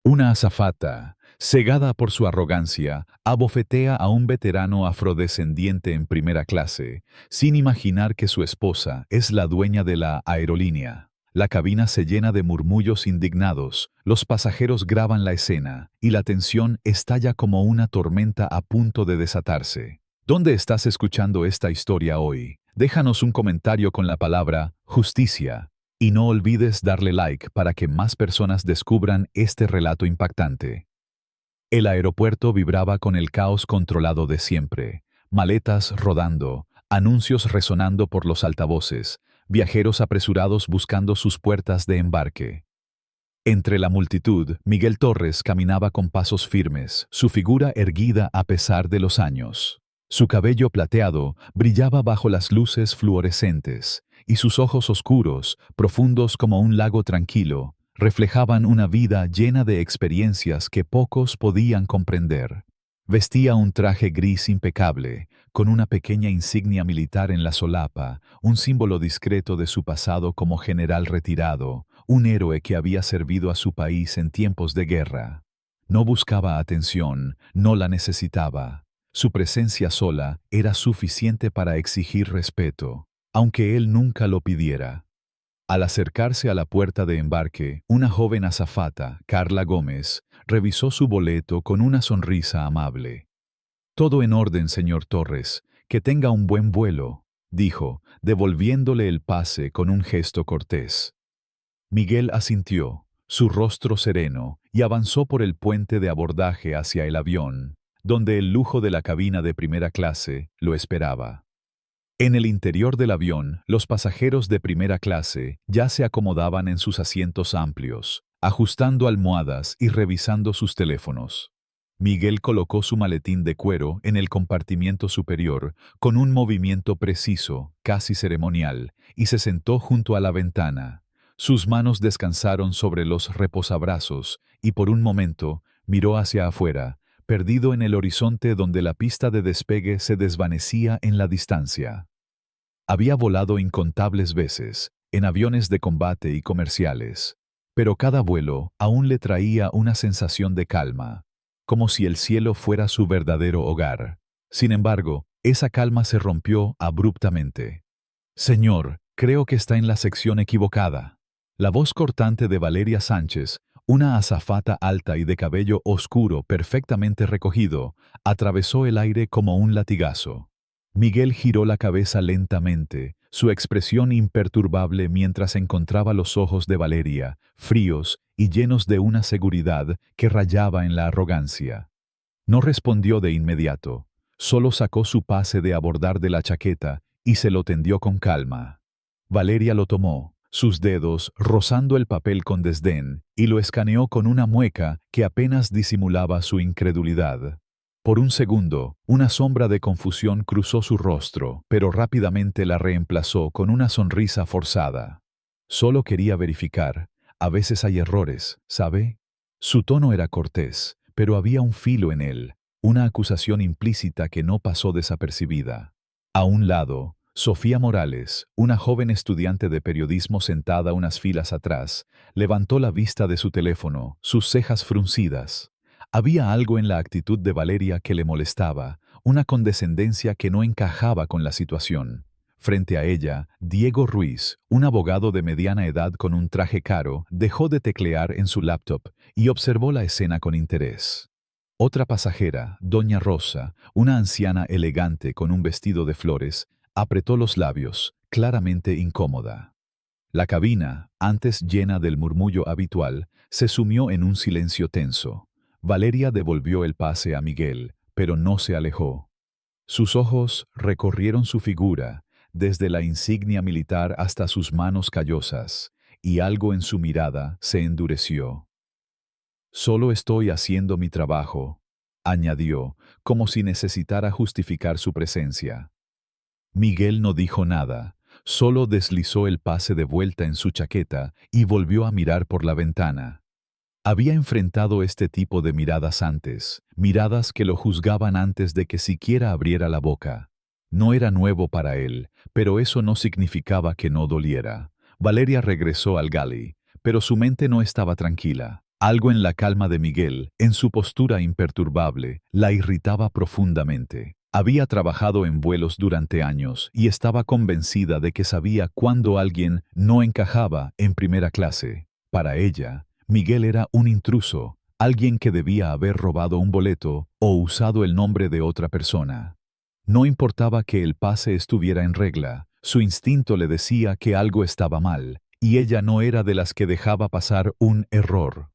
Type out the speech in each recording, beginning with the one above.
Una azafata, cegada por su arrogancia, abofetea a un veterano afrodescendiente en primera clase, sin imaginar que su esposa es la dueña de la aerolínea. La cabina se llena de murmullos indignados, los pasajeros graban la escena, y la tensión estalla como una tormenta a punto de desatarse. ¿Dónde estás escuchando esta historia hoy? Déjanos un comentario con la palabra justicia. Y no olvides darle like para que más personas descubran este relato impactante. El aeropuerto vibraba con el caos controlado de siempre. Maletas rodando, anuncios resonando por los altavoces, viajeros apresurados buscando sus puertas de embarque. Entre la multitud, Miguel Torres caminaba con pasos firmes, su figura erguida a pesar de los años. Su cabello plateado brillaba bajo las luces fluorescentes, y sus ojos oscuros, profundos como un lago tranquilo, reflejaban una vida llena de experiencias que pocos podían comprender. Vestía un traje gris impecable, con una pequeña insignia militar en la solapa, un símbolo discreto de su pasado como general retirado, un héroe que había servido a su país en tiempos de guerra. No buscaba atención, no la necesitaba. Su presencia sola era suficiente para exigir respeto, aunque él nunca lo pidiera. Al acercarse a la puerta de embarque, una joven azafata, Carla Gómez, revisó su boleto con una sonrisa amable. «Todo en orden, señor Torres. Que tenga un buen vuelo», dijo, devolviéndole el pase con un gesto cortés. Miguel asintió, su rostro sereno, y avanzó por el puente de abordaje hacia el avión, donde el lujo de la cabina de primera clase lo esperaba. En el interior del avión, los pasajeros de primera clase ya se acomodaban en sus asientos amplios, ajustando almohadas y revisando sus teléfonos. Miguel colocó su maletín de cuero en el compartimiento superior con un movimiento preciso, casi ceremonial, y se sentó junto a la ventana. Sus manos descansaron sobre los reposabrazos y por un momento miró hacia afuera, perdido en el horizonte donde la pista de despegue se desvanecía en la distancia. Había volado incontables veces, en aviones de combate y comerciales, pero cada vuelo aún le traía una sensación de calma, como si el cielo fuera su verdadero hogar. Sin embargo, esa calma se rompió abruptamente. «Señor, creo que está en la sección equivocada». La voz cortante de Valeria Sánchez, una azafata alta y de cabello oscuro perfectamente recogido, atravesó el aire como un latigazo. Miguel giró la cabeza lentamente, su expresión imperturbable mientras encontraba los ojos de Valeria, fríos y llenos de una seguridad que rayaba en la arrogancia. No respondió de inmediato, solo sacó su pase de abordar de la chaqueta y se lo tendió con calma. Valeria lo tomó, sus dedos rozando el papel con desdén, y lo escaneó con una mueca que apenas disimulaba su incredulidad. Por un segundo, una sombra de confusión cruzó su rostro, pero rápidamente la reemplazó con una sonrisa forzada. Solo quería verificar. A veces hay errores, ¿sabe? Su tono era cortés, pero había un filo en él, una acusación implícita que no pasó desapercibida. A un lado, Sofía Morales, una joven estudiante de periodismo sentada unas filas atrás, levantó la vista de su teléfono, sus cejas fruncidas. Había algo en la actitud de Valeria que le molestaba, una condescendencia que no encajaba con la situación. Frente a ella, Diego Ruiz, un abogado de mediana edad con un traje caro, dejó de teclear en su laptop y observó la escena con interés. Otra pasajera, Doña Rosa, una anciana elegante con un vestido de flores, apretó los labios, claramente incómoda. La cabina, antes llena del murmullo habitual, se sumió en un silencio tenso. Valeria devolvió el pase a Miguel, pero no se alejó. Sus ojos recorrieron su figura, desde la insignia militar hasta sus manos callosas, y algo en su mirada se endureció. «Solo estoy haciendo mi trabajo», añadió, como si necesitara justificar su presencia. Miguel no dijo nada, solo deslizó el pase de vuelta en su chaqueta y volvió a mirar por la ventana. Había enfrentado este tipo de miradas antes, miradas que lo juzgaban antes de que siquiera abriera la boca. No era nuevo para él, pero eso no significaba que no doliera. Valeria regresó al galley, pero su mente no estaba tranquila. Algo en la calma de Miguel, en su postura imperturbable, la irritaba profundamente. Había trabajado en vuelos durante años y estaba convencida de que sabía cuándo alguien no encajaba en primera clase. Para ella, Miguel era un intruso, alguien que debía haber robado un boleto o usado el nombre de otra persona. No importaba que el pase estuviera en regla, su instinto le decía que algo estaba mal, y ella no era de las que dejaba pasar un error.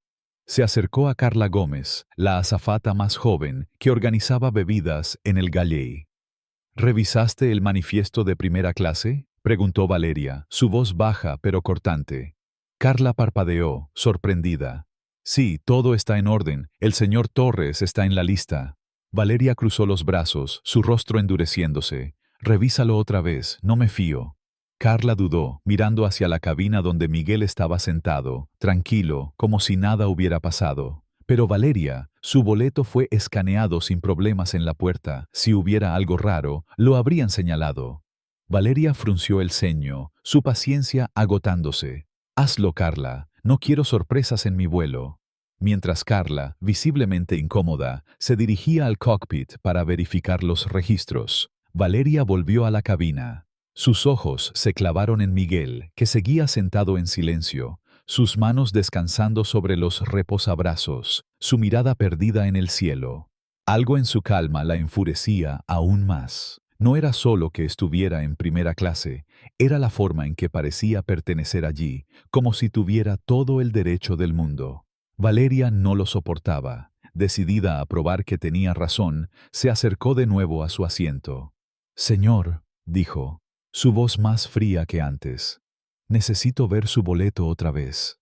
Se acercó a Carla Gómez, la azafata más joven, que organizaba bebidas en el Galley. ¿Revisaste el manifiesto de primera clase?, preguntó Valeria, su voz baja pero cortante. Carla parpadeó, sorprendida. Sí, todo está en orden, el señor Torres está en la lista. Valeria cruzó los brazos, su rostro endureciéndose. Revísalo otra vez, no me fío. Carla dudó, mirando hacia la cabina donde Miguel estaba sentado, tranquilo, como si nada hubiera pasado. Pero Valeria, su boleto fue escaneado sin problemas en la puerta. Si hubiera algo raro, lo habrían señalado. Valeria frunció el ceño, su paciencia agotándose. Hazlo, Carla, no quiero sorpresas en mi vuelo. Mientras Carla, visiblemente incómoda, se dirigía al cockpit para verificar los registros, Valeria volvió a la cabina. Sus ojos se clavaron en Miguel, que seguía sentado en silencio, sus manos descansando sobre los reposabrazos, su mirada perdida en el cielo. Algo en su calma la enfurecía aún más. No era solo que estuviera en primera clase, era la forma en que parecía pertenecer allí, como si tuviera todo el derecho del mundo. Valeria no lo soportaba. Decidida a probar que tenía razón, se acercó de nuevo a su asiento. «Señor», dijo, su voz más fría que antes, «necesito ver su boleto otra vez».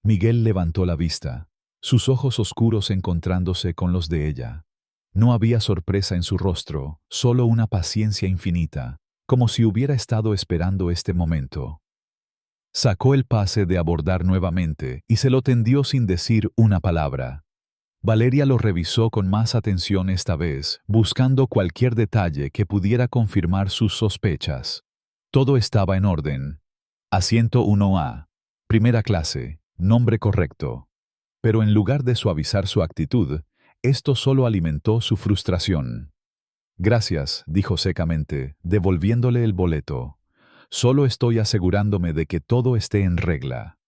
Miguel levantó la vista, sus ojos oscuros encontrándose con los de ella. No había sorpresa en su rostro, solo una paciencia infinita, como si hubiera estado esperando este momento. Sacó el pase de abordar nuevamente y se lo tendió sin decir una palabra. Valeria lo revisó con más atención esta vez, buscando cualquier detalle que pudiera confirmar sus sospechas. Todo estaba en orden. Asiento 1A. Primera clase. Nombre correcto. Pero en lugar de suavizar su actitud, esto solo alimentó su frustración. «Gracias», dijo secamente, devolviéndole el boleto. «Solo estoy asegurándome de que todo esté en regla».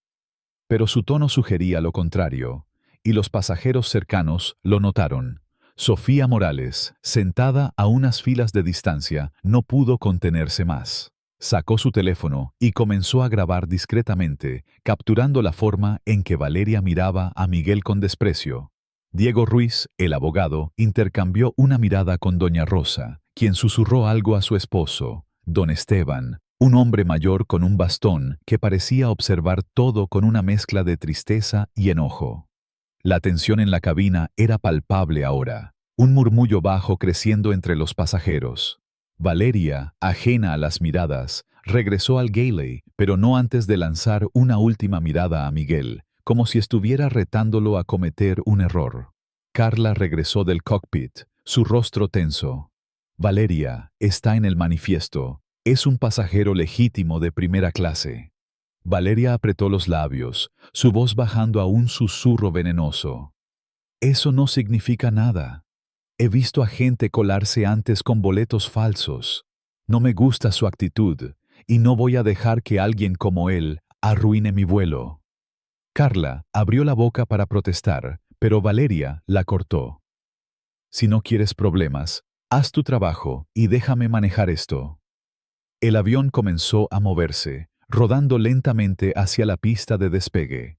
Pero su tono sugería lo contrario, y los pasajeros cercanos lo notaron. Sofía Morales, sentada a unas filas de distancia, no pudo contenerse más. Sacó su teléfono y comenzó a grabar discretamente, capturando la forma en que Valeria miraba a Miguel con desprecio. Diego Ruiz, el abogado, intercambió una mirada con doña Rosa, quien susurró algo a su esposo, don Esteban, un hombre mayor con un bastón que parecía observar todo con una mezcla de tristeza y enojo. La tensión en la cabina era palpable ahora, un murmullo bajo creciendo entre los pasajeros. Valeria, ajena a las miradas, regresó al Galley, pero no antes de lanzar una última mirada a Miguel, como si estuviera retándolo a cometer un error. Carla regresó del cockpit, su rostro tenso. «Valeria, está en el manifiesto. Es un pasajero legítimo de primera clase». Valeria apretó los labios, su voz bajando a un susurro venenoso. «Eso no significa nada. He visto a gente colarse antes con boletos falsos. No me gusta su actitud, y no voy a dejar que alguien como él arruine mi vuelo». Carla abrió la boca para protestar, pero Valeria la cortó. «Si no quieres problemas, haz tu trabajo y déjame manejar esto». El avión comenzó a moverse, rodando lentamente hacia la pista de despegue.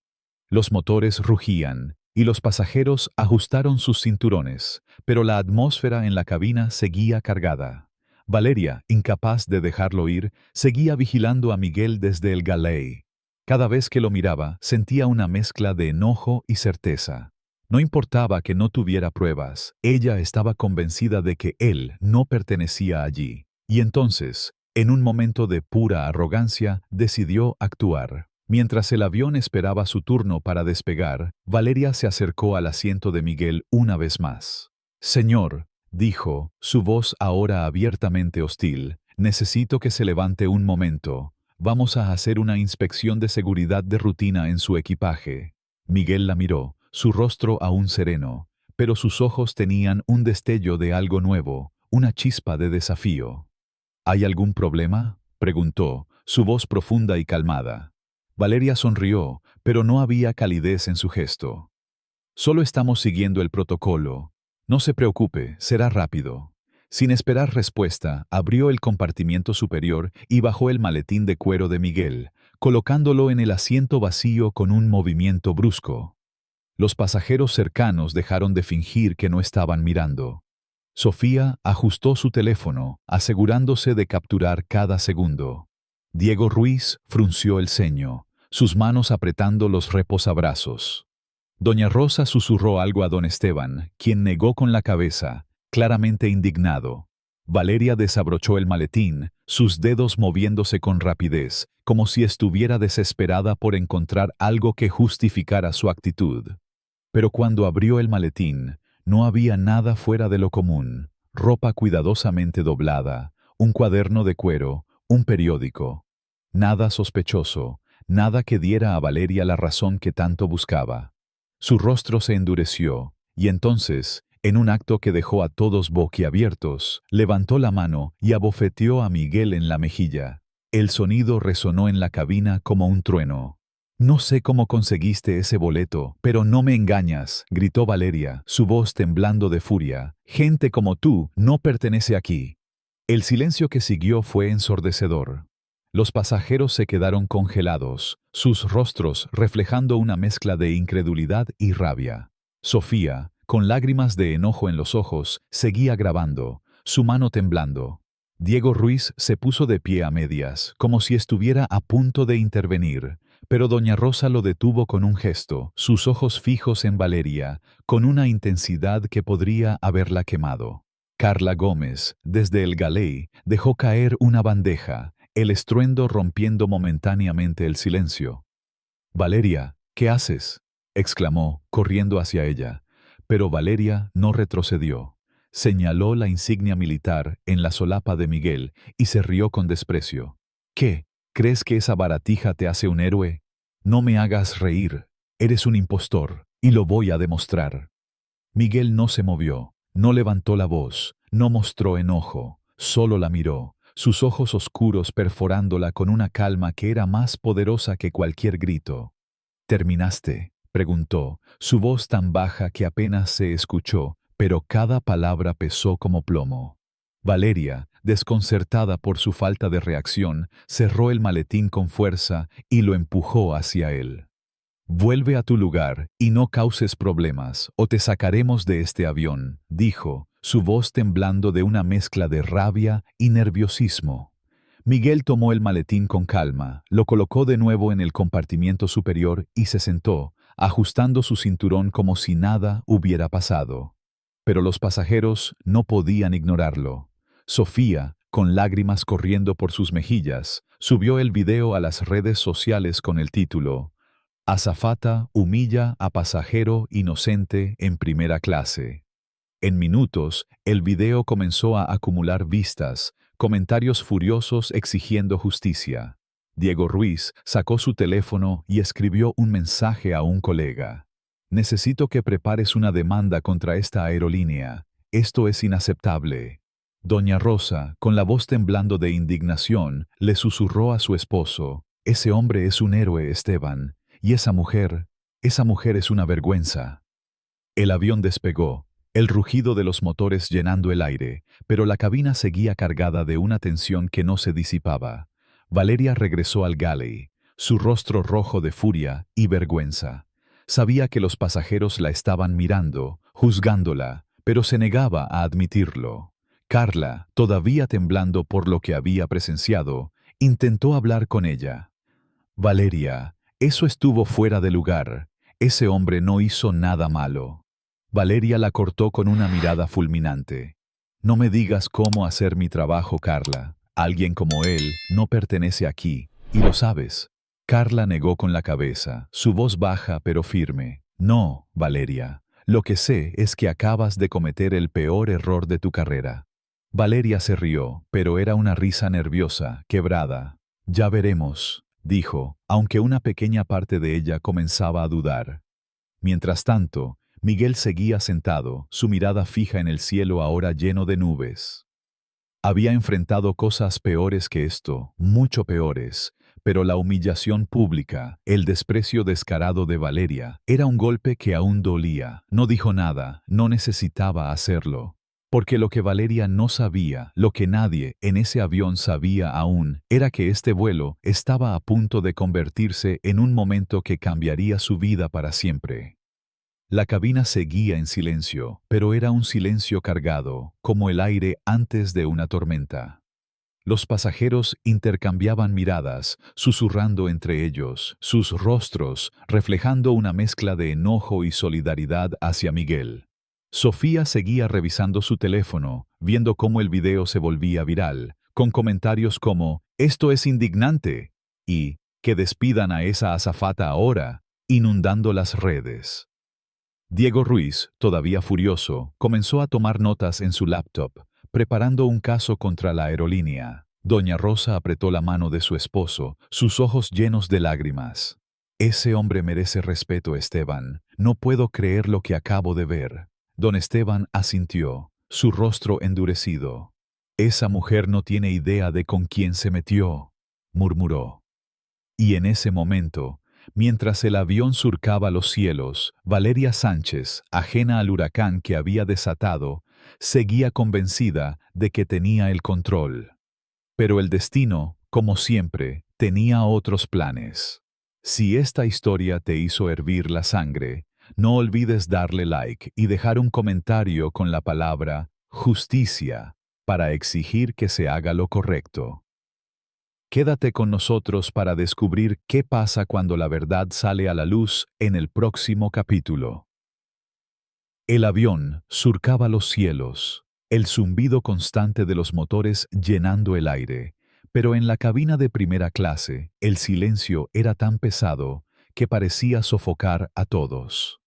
Los motores rugían, y los pasajeros ajustaron sus cinturones, pero la atmósfera en la cabina seguía cargada. Valeria, incapaz de dejarlo ir, seguía vigilando a Miguel desde el Galley. Cada vez que lo miraba, sentía una mezcla de enojo y certeza. No importaba que no tuviera pruebas, ella estaba convencida de que él no pertenecía allí. Y entonces, en un momento de pura arrogancia, decidió actuar. Mientras el avión esperaba su turno para despegar, Valeria se acercó al asiento de Miguel una vez más. «Señor», dijo, su voz ahora abiertamente hostil, «necesito que se levante un momento. Vamos a hacer una inspección de seguridad de rutina en su equipaje». Miguel la miró, su rostro aún sereno, pero sus ojos tenían un destello de algo nuevo, una chispa de desafío. ¿Hay algún problema?, preguntó, su voz profunda y calmada. Valeria sonrió, pero no había calidez en su gesto. Solo estamos siguiendo el protocolo. No se preocupe, será rápido. Sin esperar respuesta, abrió el compartimiento superior y bajó el maletín de cuero de Miguel, colocándolo en el asiento vacío con un movimiento brusco. Los pasajeros cercanos dejaron de fingir que no estaban mirando. Sofía ajustó su teléfono, asegurándose de capturar cada segundo. Diego Ruiz frunció el ceño, sus manos apretando los reposabrazos. Doña Rosa susurró algo a don Esteban, quien negó con la cabeza, claramente indignado. Valeria desabrochó el maletín, sus dedos moviéndose con rapidez, como si estuviera desesperada por encontrar algo que justificara su actitud. Pero cuando abrió el maletín, no había nada fuera de lo común: ropa cuidadosamente doblada, un cuaderno de cuero, un periódico. Nada sospechoso, nada que diera a Valeria la razón que tanto buscaba. Su rostro se endureció, y entonces, en un acto que dejó a todos boquiabiertos, levantó la mano y abofeteó a Miguel en la mejilla. El sonido resonó en la cabina como un trueno. «No sé cómo conseguiste ese boleto, pero no me engañas», gritó Valeria, su voz temblando de furia. «Gente como tú no pertenece aquí». El silencio que siguió fue ensordecedor. Los pasajeros se quedaron congelados, sus rostros reflejando una mezcla de incredulidad y rabia. Sofía, con lágrimas de enojo en los ojos, seguía grabando, su mano temblando. Diego Ruiz se puso de pie a medias, como si estuviera a punto de intervenir, pero doña Rosa lo detuvo con un gesto, sus ojos fijos en Valeria, con una intensidad que podría haberla quemado. Carla Gómez, desde el galey, dejó caer una bandeja, el estruendo rompiendo momentáneamente el silencio. «Valeria, ¿qué haces?», exclamó, corriendo hacia ella. Pero Valeria no retrocedió. Señaló la insignia militar en la solapa de Miguel y se rió con desprecio. «¿Qué? ¿Crees que esa baratija te hace un héroe? No me hagas reír. Eres un impostor, y lo voy a demostrar». Miguel no se movió, no levantó la voz, no mostró enojo, solo la miró, sus ojos oscuros perforándola con una calma que era más poderosa que cualquier grito. «¿Terminaste?», preguntó, su voz tan baja que apenas se escuchó, pero cada palabra pesó como plomo. Valeria, desconcertada por su falta de reacción, cerró el maletín con fuerza y lo empujó hacia él. «Vuelve a tu lugar y no causes problemas, o te sacaremos de este avión», dijo, su voz temblando de una mezcla de rabia y nerviosismo. Miguel tomó el maletín con calma, lo colocó de nuevo en el compartimiento superior y se sentó, ajustando su cinturón como si nada hubiera pasado. Pero los pasajeros no podían ignorarlo. Sofía, con lágrimas corriendo por sus mejillas, subió el video a las redes sociales con el título «Azafata humilla a pasajero inocente en primera clase». En minutos, el video comenzó a acumular vistas, comentarios furiosos exigiendo justicia. Diego Ruiz sacó su teléfono y escribió un mensaje a un colega. «Necesito que prepares una demanda contra esta aerolínea. Esto es inaceptable». Doña Rosa, con la voz temblando de indignación, le susurró a su esposo: «Ese hombre es un héroe, Esteban, y esa mujer es una vergüenza». El avión despegó, el rugido de los motores llenando el aire, pero la cabina seguía cargada de una tensión que no se disipaba. Valeria regresó al galley, su rostro rojo de furia y vergüenza. Sabía que los pasajeros la estaban mirando, juzgándola, pero se negaba a admitirlo. Carla, todavía temblando por lo que había presenciado, intentó hablar con ella. «Valeria, eso estuvo fuera de lugar. Ese hombre no hizo nada malo». Valeria la cortó con una mirada fulminante. «No me digas cómo hacer mi trabajo, Carla. Alguien como él no pertenece aquí, y lo sabes». Carla negó con la cabeza, su voz baja pero firme. «No, Valeria. Lo que sé es que acabas de cometer el peor error de tu carrera». Valeria se rió, pero era una risa nerviosa, quebrada. «Ya veremos», dijo, aunque una pequeña parte de ella comenzaba a dudar. Mientras tanto, Miguel seguía sentado, su mirada fija en el cielo ahora lleno de nubes. Había enfrentado cosas peores que esto, mucho peores, pero la humillación pública, el desprecio descarado de Valeria, era un golpe que aún dolía. No dijo nada, no necesitaba hacerlo. Porque lo que Valeria no sabía, lo que nadie en ese avión sabía aún, era que este vuelo estaba a punto de convertirse en un momento que cambiaría su vida para siempre. La cabina seguía en silencio, pero era un silencio cargado, como el aire antes de una tormenta. Los pasajeros intercambiaban miradas, susurrando entre ellos, sus rostros reflejando una mezcla de enojo y solidaridad hacia Miguel. Sofía seguía revisando su teléfono, viendo cómo el video se volvía viral, con comentarios como «Esto es indignante» y «Que despidan a esa azafata ahora», inundando las redes. Diego Ruiz, todavía furioso, comenzó a tomar notas en su laptop, preparando un caso contra la aerolínea. Doña Rosa apretó la mano de su esposo, sus ojos llenos de lágrimas. «Ese hombre merece respeto, Esteban. No puedo creer lo que acabo de ver». Don Esteban asintió, su rostro endurecido. «Esa mujer no tiene idea de con quién se metió», murmuró. Y en ese momento, mientras el avión surcaba los cielos, Valeria Sánchez, ajena al huracán que había desatado, seguía convencida de que tenía el control. Pero el destino, como siempre, tenía otros planes. Si esta historia te hizo hervir la sangre, no olvides darle like y dejar un comentario con la palabra justicia para exigir que se haga lo correcto. Quédate con nosotros para descubrir qué pasa cuando la verdad sale a la luz en el próximo capítulo. El avión surcaba los cielos, el zumbido constante de los motores llenando el aire, pero en la cabina de primera clase el silencio era tan pesado que parecía sofocar a todos.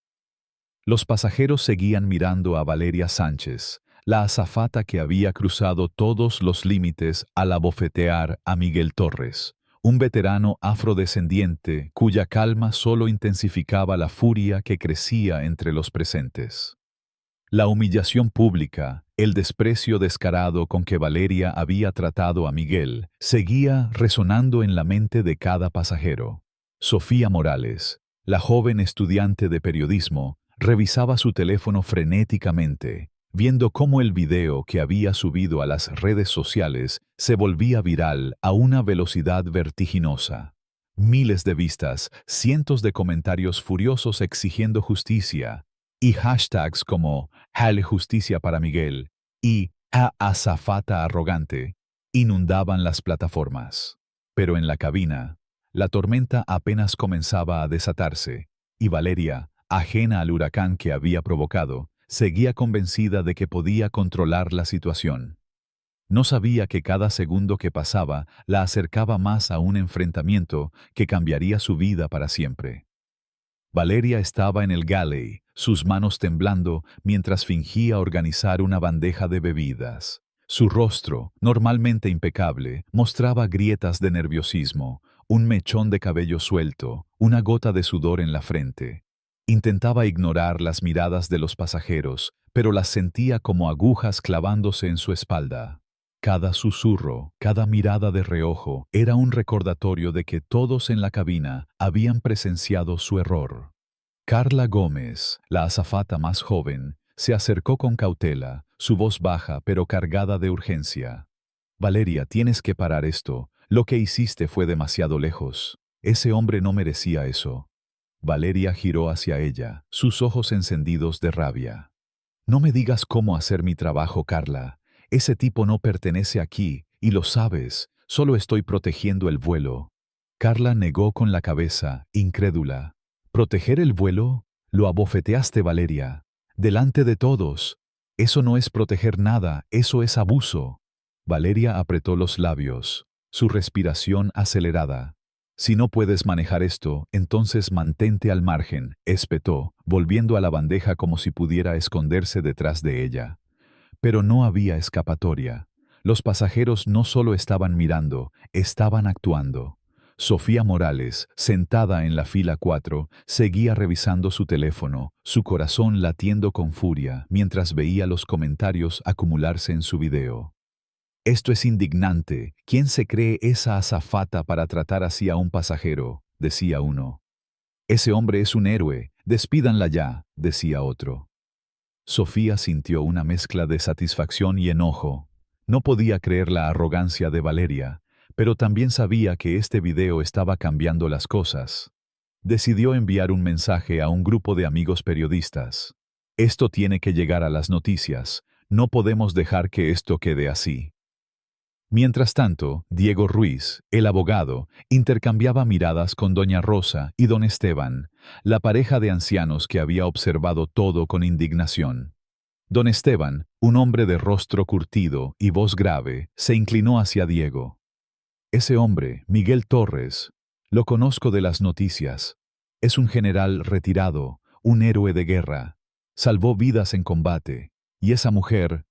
Los pasajeros seguían mirando a Valeria Sánchez, la azafata que había cruzado todos los límites al abofetear a Miguel Torres, un veterano afrodescendiente cuya calma solo intensificaba la furia que crecía entre los presentes. La humillación pública, el desprecio descarado con que Valeria había tratado a Miguel, seguía resonando en la mente de cada pasajero. Sofía Morales, la joven estudiante de periodismo, revisaba su teléfono frenéticamente, viendo cómo el video que había subido a las redes sociales se volvía viral a una velocidad vertiginosa. Miles de vistas, cientos de comentarios furiosos exigiendo justicia, y hashtags como «Jale justicia para Miguel» y «A azafata arrogante» inundaban las plataformas. Pero en la cabina, la tormenta apenas comenzaba a desatarse, y Valeria, ajena al huracán que había provocado, seguía convencida de que podía controlar la situación. No sabía que cada segundo que pasaba la acercaba más a un enfrentamiento que cambiaría su vida para siempre. Valeria estaba en el galley, sus manos temblando mientras fingía organizar una bandeja de bebidas. Su rostro, normalmente impecable, mostraba grietas de nerviosismo, un mechón de cabello suelto, una gota de sudor en la frente. Intentaba ignorar las miradas de los pasajeros, pero las sentía como agujas clavándose en su espalda. Cada susurro, cada mirada de reojo era un recordatorio de que todos en la cabina habían presenciado su error. Carla Gómez, la azafata más joven, se acercó con cautela, su voz baja pero cargada de urgencia. «Valeria, tienes que parar esto. Lo que hiciste fue demasiado lejos. Ese hombre no merecía eso». Valeria giró hacia ella, sus ojos encendidos de rabia. «No me digas cómo hacer mi trabajo, Carla. Ese tipo no pertenece aquí, y lo sabes. Solo estoy protegiendo el vuelo». Carla negó con la cabeza, incrédula. «¿Proteger el vuelo? Lo abofeteaste, Valeria. Delante de todos. Eso no es proteger nada, eso es abuso». Valeria apretó los labios, su respiración acelerada. «Si no puedes manejar esto, entonces mantente al margen», espetó, volviendo a la bandeja como si pudiera esconderse detrás de ella. Pero no había escapatoria. Los pasajeros no solo estaban mirando, estaban actuando. Sofía Morales, sentada en la fila 4, seguía revisando su teléfono, su corazón latiendo con furia mientras veía los comentarios acumularse en su video. «Esto es indignante. ¿Quién se cree esa azafata para tratar así a un pasajero?», decía uno. «Ese hombre es un héroe. Despídanla ya», decía otro. Sofía sintió una mezcla de satisfacción y enojo. No podía creer la arrogancia de Valeria, pero también sabía que este video estaba cambiando las cosas. Decidió enviar un mensaje a un grupo de amigos periodistas. «Esto tiene que llegar a las noticias. No podemos dejar que esto quede así». Mientras tanto, Diego Ruiz, el abogado, intercambiaba miradas con doña Rosa y don Esteban, la pareja de ancianos que había observado todo con indignación. Don Esteban, un hombre de rostro curtido y voz grave, se inclinó hacia Diego. «Ese hombre, Miguel Torres, lo conozco de las noticias. Es un general retirado, un héroe de guerra. Salvó vidas en combate. Y esa mujer»,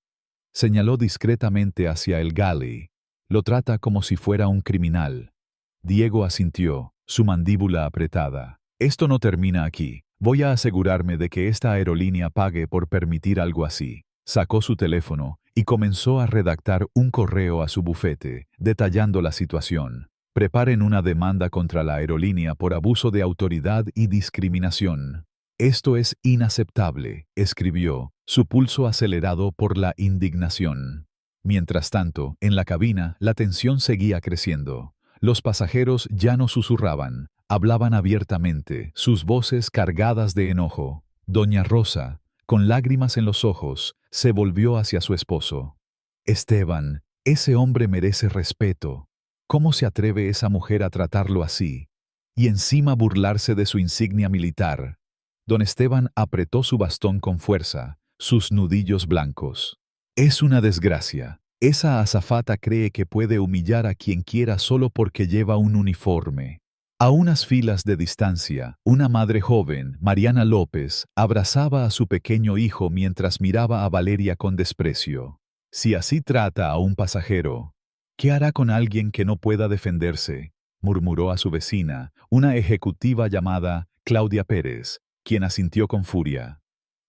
señaló discretamente hacia el galley, «lo trata como si fuera un criminal». Diego asintió, su mandíbula apretada. «Esto no termina aquí. Voy a asegurarme de que esta aerolínea pague por permitir algo así». Sacó su teléfono y comenzó a redactar un correo a su bufete, detallando la situación. «Preparen una demanda contra la aerolínea por abuso de autoridad y discriminación. Esto es inaceptable», escribió, su pulso acelerado por la indignación. Mientras tanto, en la cabina, la tensión seguía creciendo. Los pasajeros ya no susurraban, hablaban abiertamente, sus voces cargadas de enojo. Doña Rosa, con lágrimas en los ojos, se volvió hacia su esposo. «Esteban, ese hombre merece respeto. ¿Cómo se atreve esa mujer a tratarlo así? Y encima burlarse de su insignia militar». Don Esteban apretó su bastón con fuerza, sus nudillos blancos. «Es una desgracia. Esa azafata cree que puede humillar a quien quiera solo porque lleva un uniforme». A unas filas de distancia, una madre joven, Mariana López, abrazaba a su pequeño hijo mientras miraba a Valeria con desprecio. «Si así trata a un pasajero, ¿qué hará con alguien que no pueda defenderse?», murmuró a su vecina, una ejecutiva llamada Claudia Pérez, quien asintió con furia.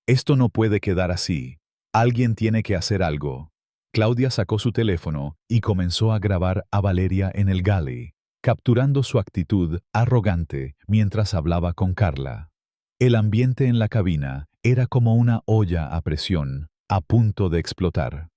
«Esto no puede quedar así. Alguien tiene que hacer algo». Claudia sacó su teléfono y comenzó a grabar a Valeria en el galley, capturando su actitud arrogante mientras hablaba con Carla. El ambiente en la cabina era como una olla a presión, a punto de explotar.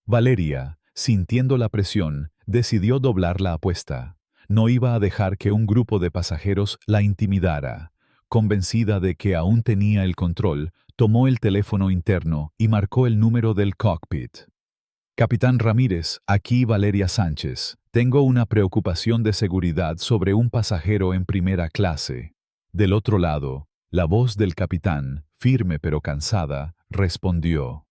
Valeria, sintiendo la presión, decidió doblar la apuesta. No iba a dejar que un grupo de pasajeros la intimidara. Convencida de que aún tenía el control, tomó el teléfono interno y marcó el número del cockpit. «Capitán Ramírez, aquí Valeria Sánchez. Tengo una preocupación de seguridad sobre un pasajero en primera clase». Del otro lado, la voz del capitán, firme pero cansada, respondió.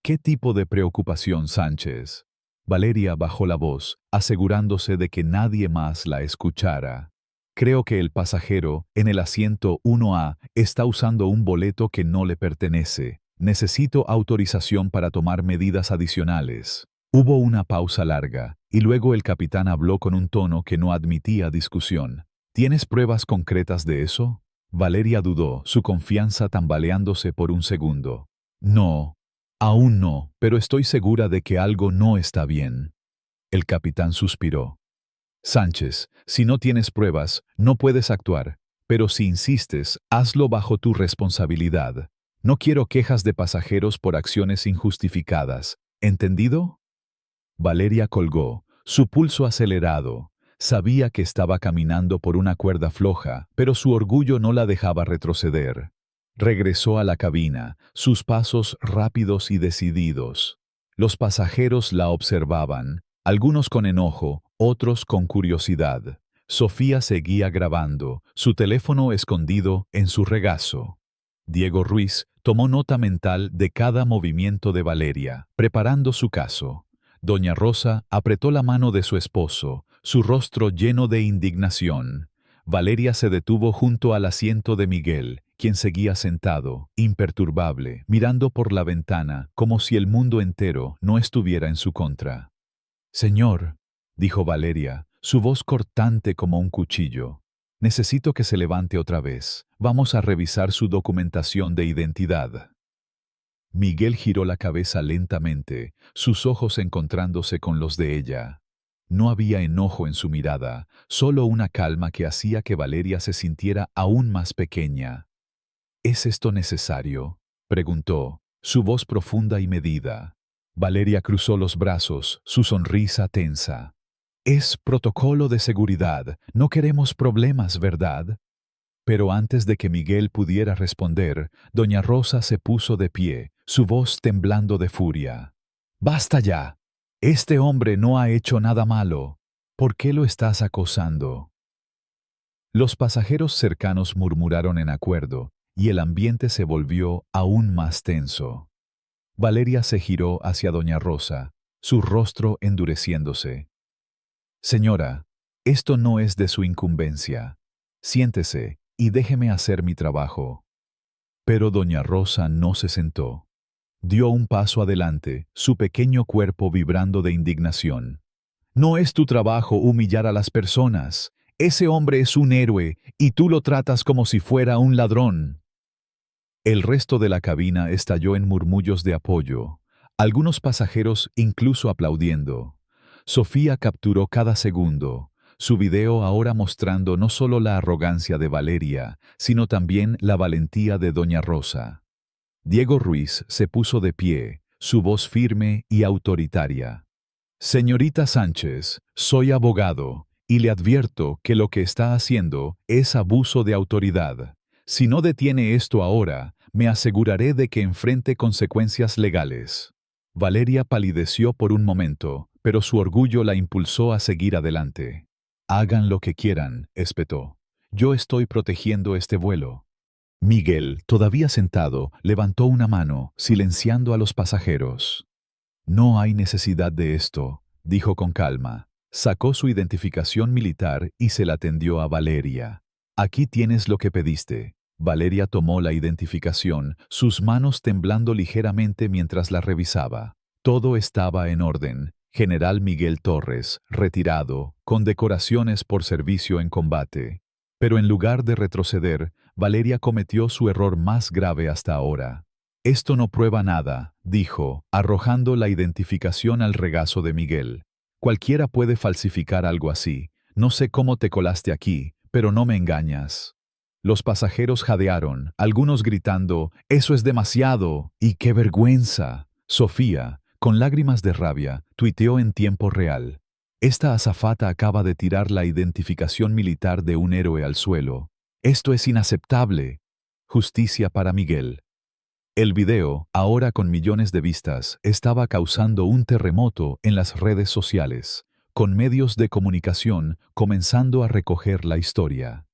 «¿Qué tipo de preocupación, Sánchez?». Valeria bajó la voz, asegurándose de que nadie más la escuchara. «Creo que el pasajero, en el asiento 1A, está usando un boleto que no le pertenece. Necesito autorización para tomar medidas adicionales». Hubo una pausa larga, y luego el capitán habló con un tono que no admitía discusión. «¿Tienes pruebas concretas de eso?». Valeria dudó, su confianza tambaleándose por un segundo. «No, aún no, pero estoy segura de que algo no está bien». El capitán suspiró. «Sánchez, si no tienes pruebas, no puedes actuar, pero si insistes, hazlo bajo tu responsabilidad. No quiero quejas de pasajeros por acciones injustificadas. ¿Entendido?». Valeria colgó, su pulso acelerado. Sabía que estaba caminando por una cuerda floja, pero su orgullo no la dejaba retroceder. Regresó a la cabina, sus pasos rápidos y decididos. Los pasajeros la observaban, algunos con enojo, otros con curiosidad. Sofía seguía grabando, su teléfono escondido en su regazo. Diego Ruiz tomó nota mental de cada movimiento de Valeria, preparando su caso. Doña Rosa apretó la mano de su esposo, su rostro lleno de indignación. Valeria se detuvo junto al asiento de Miguel, quien seguía sentado, imperturbable, mirando por la ventana como si el mundo entero no estuviera en su contra. «Señor», dijo Valeria, su voz cortante como un cuchillo. Necesito que se levante otra vez. Vamos a revisar su documentación de identidad. Miguel giró la cabeza lentamente, sus ojos encontrándose con los de ella. No había enojo en su mirada, solo una calma que hacía que Valeria se sintiera aún más pequeña. ¿Es esto necesario?, preguntó, su voz profunda y medida. Valeria cruzó los brazos, su sonrisa tensa. Es protocolo de seguridad, no queremos problemas, ¿verdad? Pero antes de que Miguel pudiera responder, doña Rosa se puso de pie, su voz temblando de furia. ¡Basta ya! Este hombre no ha hecho nada malo. ¿Por qué lo estás acosando? Los pasajeros cercanos murmuraron en acuerdo, y el ambiente se volvió aún más tenso. Valeria se giró hacia doña Rosa, su rostro endureciéndose. Señora, esto no es de su incumbencia. Siéntese y déjeme hacer mi trabajo. Pero doña Rosa no se sentó. Dio un paso adelante, su pequeño cuerpo vibrando de indignación. No es tu trabajo humillar a las personas. Ese hombre es un héroe y tú lo tratas como si fuera un ladrón. El resto de la cabina estalló en murmullos de apoyo, algunos pasajeros incluso aplaudiendo. Sofía capturó cada segundo, su video ahora mostrando no solo la arrogancia de Valeria, sino también la valentía de doña Rosa. Diego Ruiz se puso de pie, su voz firme y autoritaria. Señorita Sánchez, soy abogado, y le advierto que lo que está haciendo es abuso de autoridad. Si no detiene esto ahora, me aseguraré de que enfrente consecuencias legales. Valeria palideció por un momento, pero su orgullo la impulsó a seguir adelante. Hagan lo que quieran, espetó. Yo estoy protegiendo este vuelo. Miguel, todavía sentado, levantó una mano, silenciando a los pasajeros. No hay necesidad de esto, dijo con calma. Sacó su identificación militar y se la tendió a Valeria. Aquí tienes lo que pediste. Valeria tomó la identificación, sus manos temblando ligeramente mientras la revisaba. Todo estaba en orden. General Miguel Torres, retirado, con decoraciones por servicio en combate. Pero en lugar de retroceder, Valeria cometió su error más grave hasta ahora. Esto no prueba nada, dijo, arrojando la identificación al regazo de Miguel. Cualquiera puede falsificar algo así. No sé cómo te colaste aquí, pero no me engañas. Los pasajeros jadearon, algunos gritando, «¡Eso es demasiado! ¡Y qué vergüenza!». Sofía, con lágrimas de rabia, tuiteó en tiempo real. Esta azafata acaba de tirar la identificación militar de un héroe al suelo. Esto es inaceptable. Justicia para Miguel. El video, ahora con millones de vistas, estaba causando un terremoto en las redes sociales, con medios de comunicación comenzando a recoger la historia.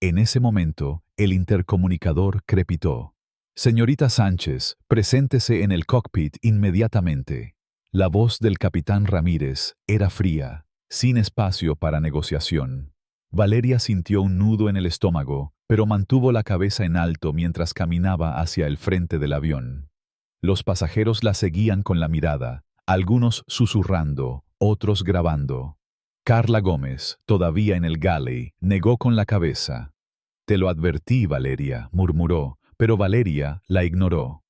En ese momento, el intercomunicador crepitó. «Señorita Sánchez, preséntese en el cockpit inmediatamente». La voz del capitán Ramírez era fría, sin espacio para negociación. Valeria sintió un nudo en el estómago, pero mantuvo la cabeza en alto mientras caminaba hacia el frente del avión. Los pasajeros la seguían con la mirada, algunos susurrando, otros grabando. Carla Gómez, todavía en el galley, negó con la cabeza. «Te lo advertí, Valeria», murmuró, pero Valeria la ignoró.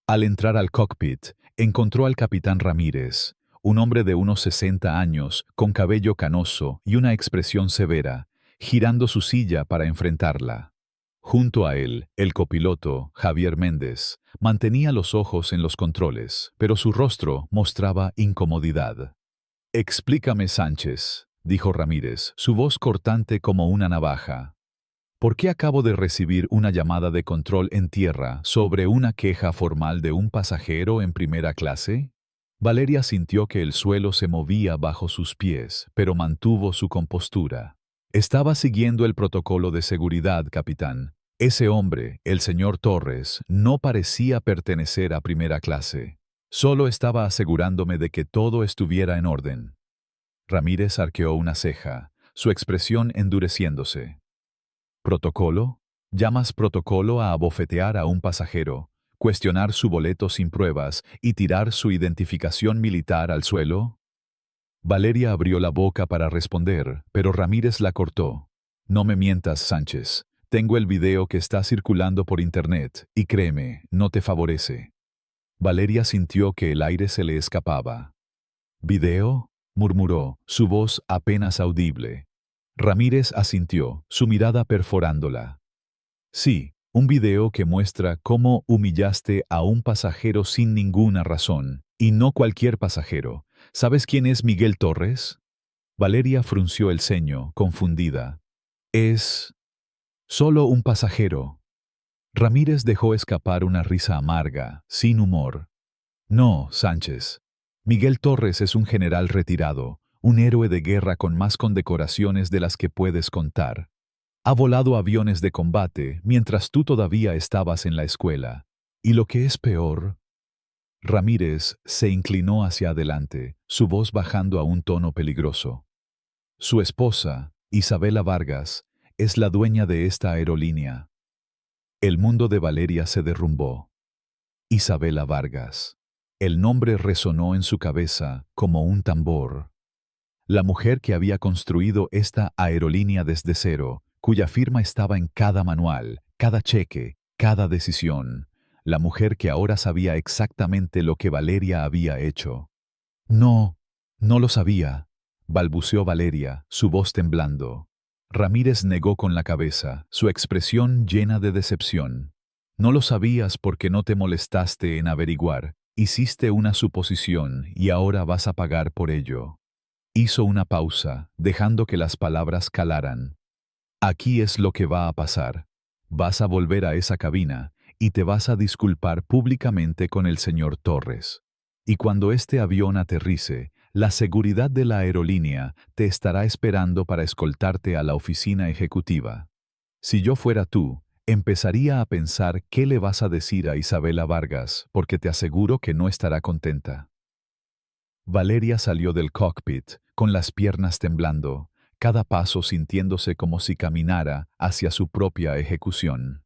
Al entrar al cockpit, encontró al capitán Ramírez, un hombre de unos 60 años, con cabello canoso y una expresión severa, girando su silla para enfrentarla. Junto a él, el copiloto, Javier Méndez, mantenía los ojos en los controles, pero su rostro mostraba incomodidad. «Explícame, Sánchez», dijo Ramírez, su voz cortante como una navaja. «¿Por qué acabo de recibir una llamada de control en tierra sobre una queja formal de un pasajero en primera clase?» Valeria sintió que el suelo se movía bajo sus pies, pero mantuvo su compostura. «Estaba siguiendo el protocolo de seguridad, capitán. Ese hombre, el señor Torres, no parecía pertenecer a primera clase. Solo estaba asegurándome de que todo estuviera en orden». Ramírez arqueó una ceja, su expresión endureciéndose. ¿Protocolo? ¿Llamas protocolo a abofetear a un pasajero, cuestionar su boleto sin pruebas y tirar su identificación militar al suelo? Valeria abrió la boca para responder, pero Ramírez la cortó. No me mientas, Sánchez. Tengo el video que está circulando por internet, y créeme, no te favorece. Valeria sintió que el aire se le escapaba. ¿Video?, murmuró, su voz apenas audible. Ramírez asintió, su mirada perforándola. Sí, un video que muestra cómo humillaste a un pasajero sin ninguna razón, y no cualquier pasajero. ¿Sabes quién es Miguel Torres? Valeria frunció el ceño, confundida. Es solo un pasajero. Ramírez dejó escapar una risa amarga, sin humor. No, Sánchez. Miguel Torres es un general retirado, un héroe de guerra con más condecoraciones de las que puedes contar. Ha volado aviones de combate mientras tú todavía estabas en la escuela. Y lo que es peor... Ramírez se inclinó hacia adelante, su voz bajando a un tono peligroso. Su esposa, Isabela Vargas, es la dueña de esta aerolínea. El mundo de Valeria se derrumbó. Isabela Vargas. El nombre resonó en su cabeza como un tambor. La mujer que había construido esta aerolínea desde cero, cuya firma estaba en cada manual, cada cheque, cada decisión. La mujer que ahora sabía exactamente lo que Valeria había hecho. No, no lo sabía, balbuceó Valeria, su voz temblando. Ramírez negó con la cabeza, su expresión llena de decepción. No lo sabías porque no te molestaste en averiguar. Hiciste una suposición y ahora vas a pagar por ello. Hizo una pausa, dejando que las palabras calaran. Aquí es lo que va a pasar. Vas a volver a esa cabina y te vas a disculpar públicamente con el señor Torres. Y cuando este avión aterrice, la seguridad de la aerolínea te estará esperando para escoltarte a la oficina ejecutiva. Si yo fuera tú, empezaría a pensar qué le vas a decir a Isabela Vargas, porque te aseguro que no estará contenta. Valeria salió del cockpit, con las piernas temblando, cada paso sintiéndose como si caminara hacia su propia ejecución.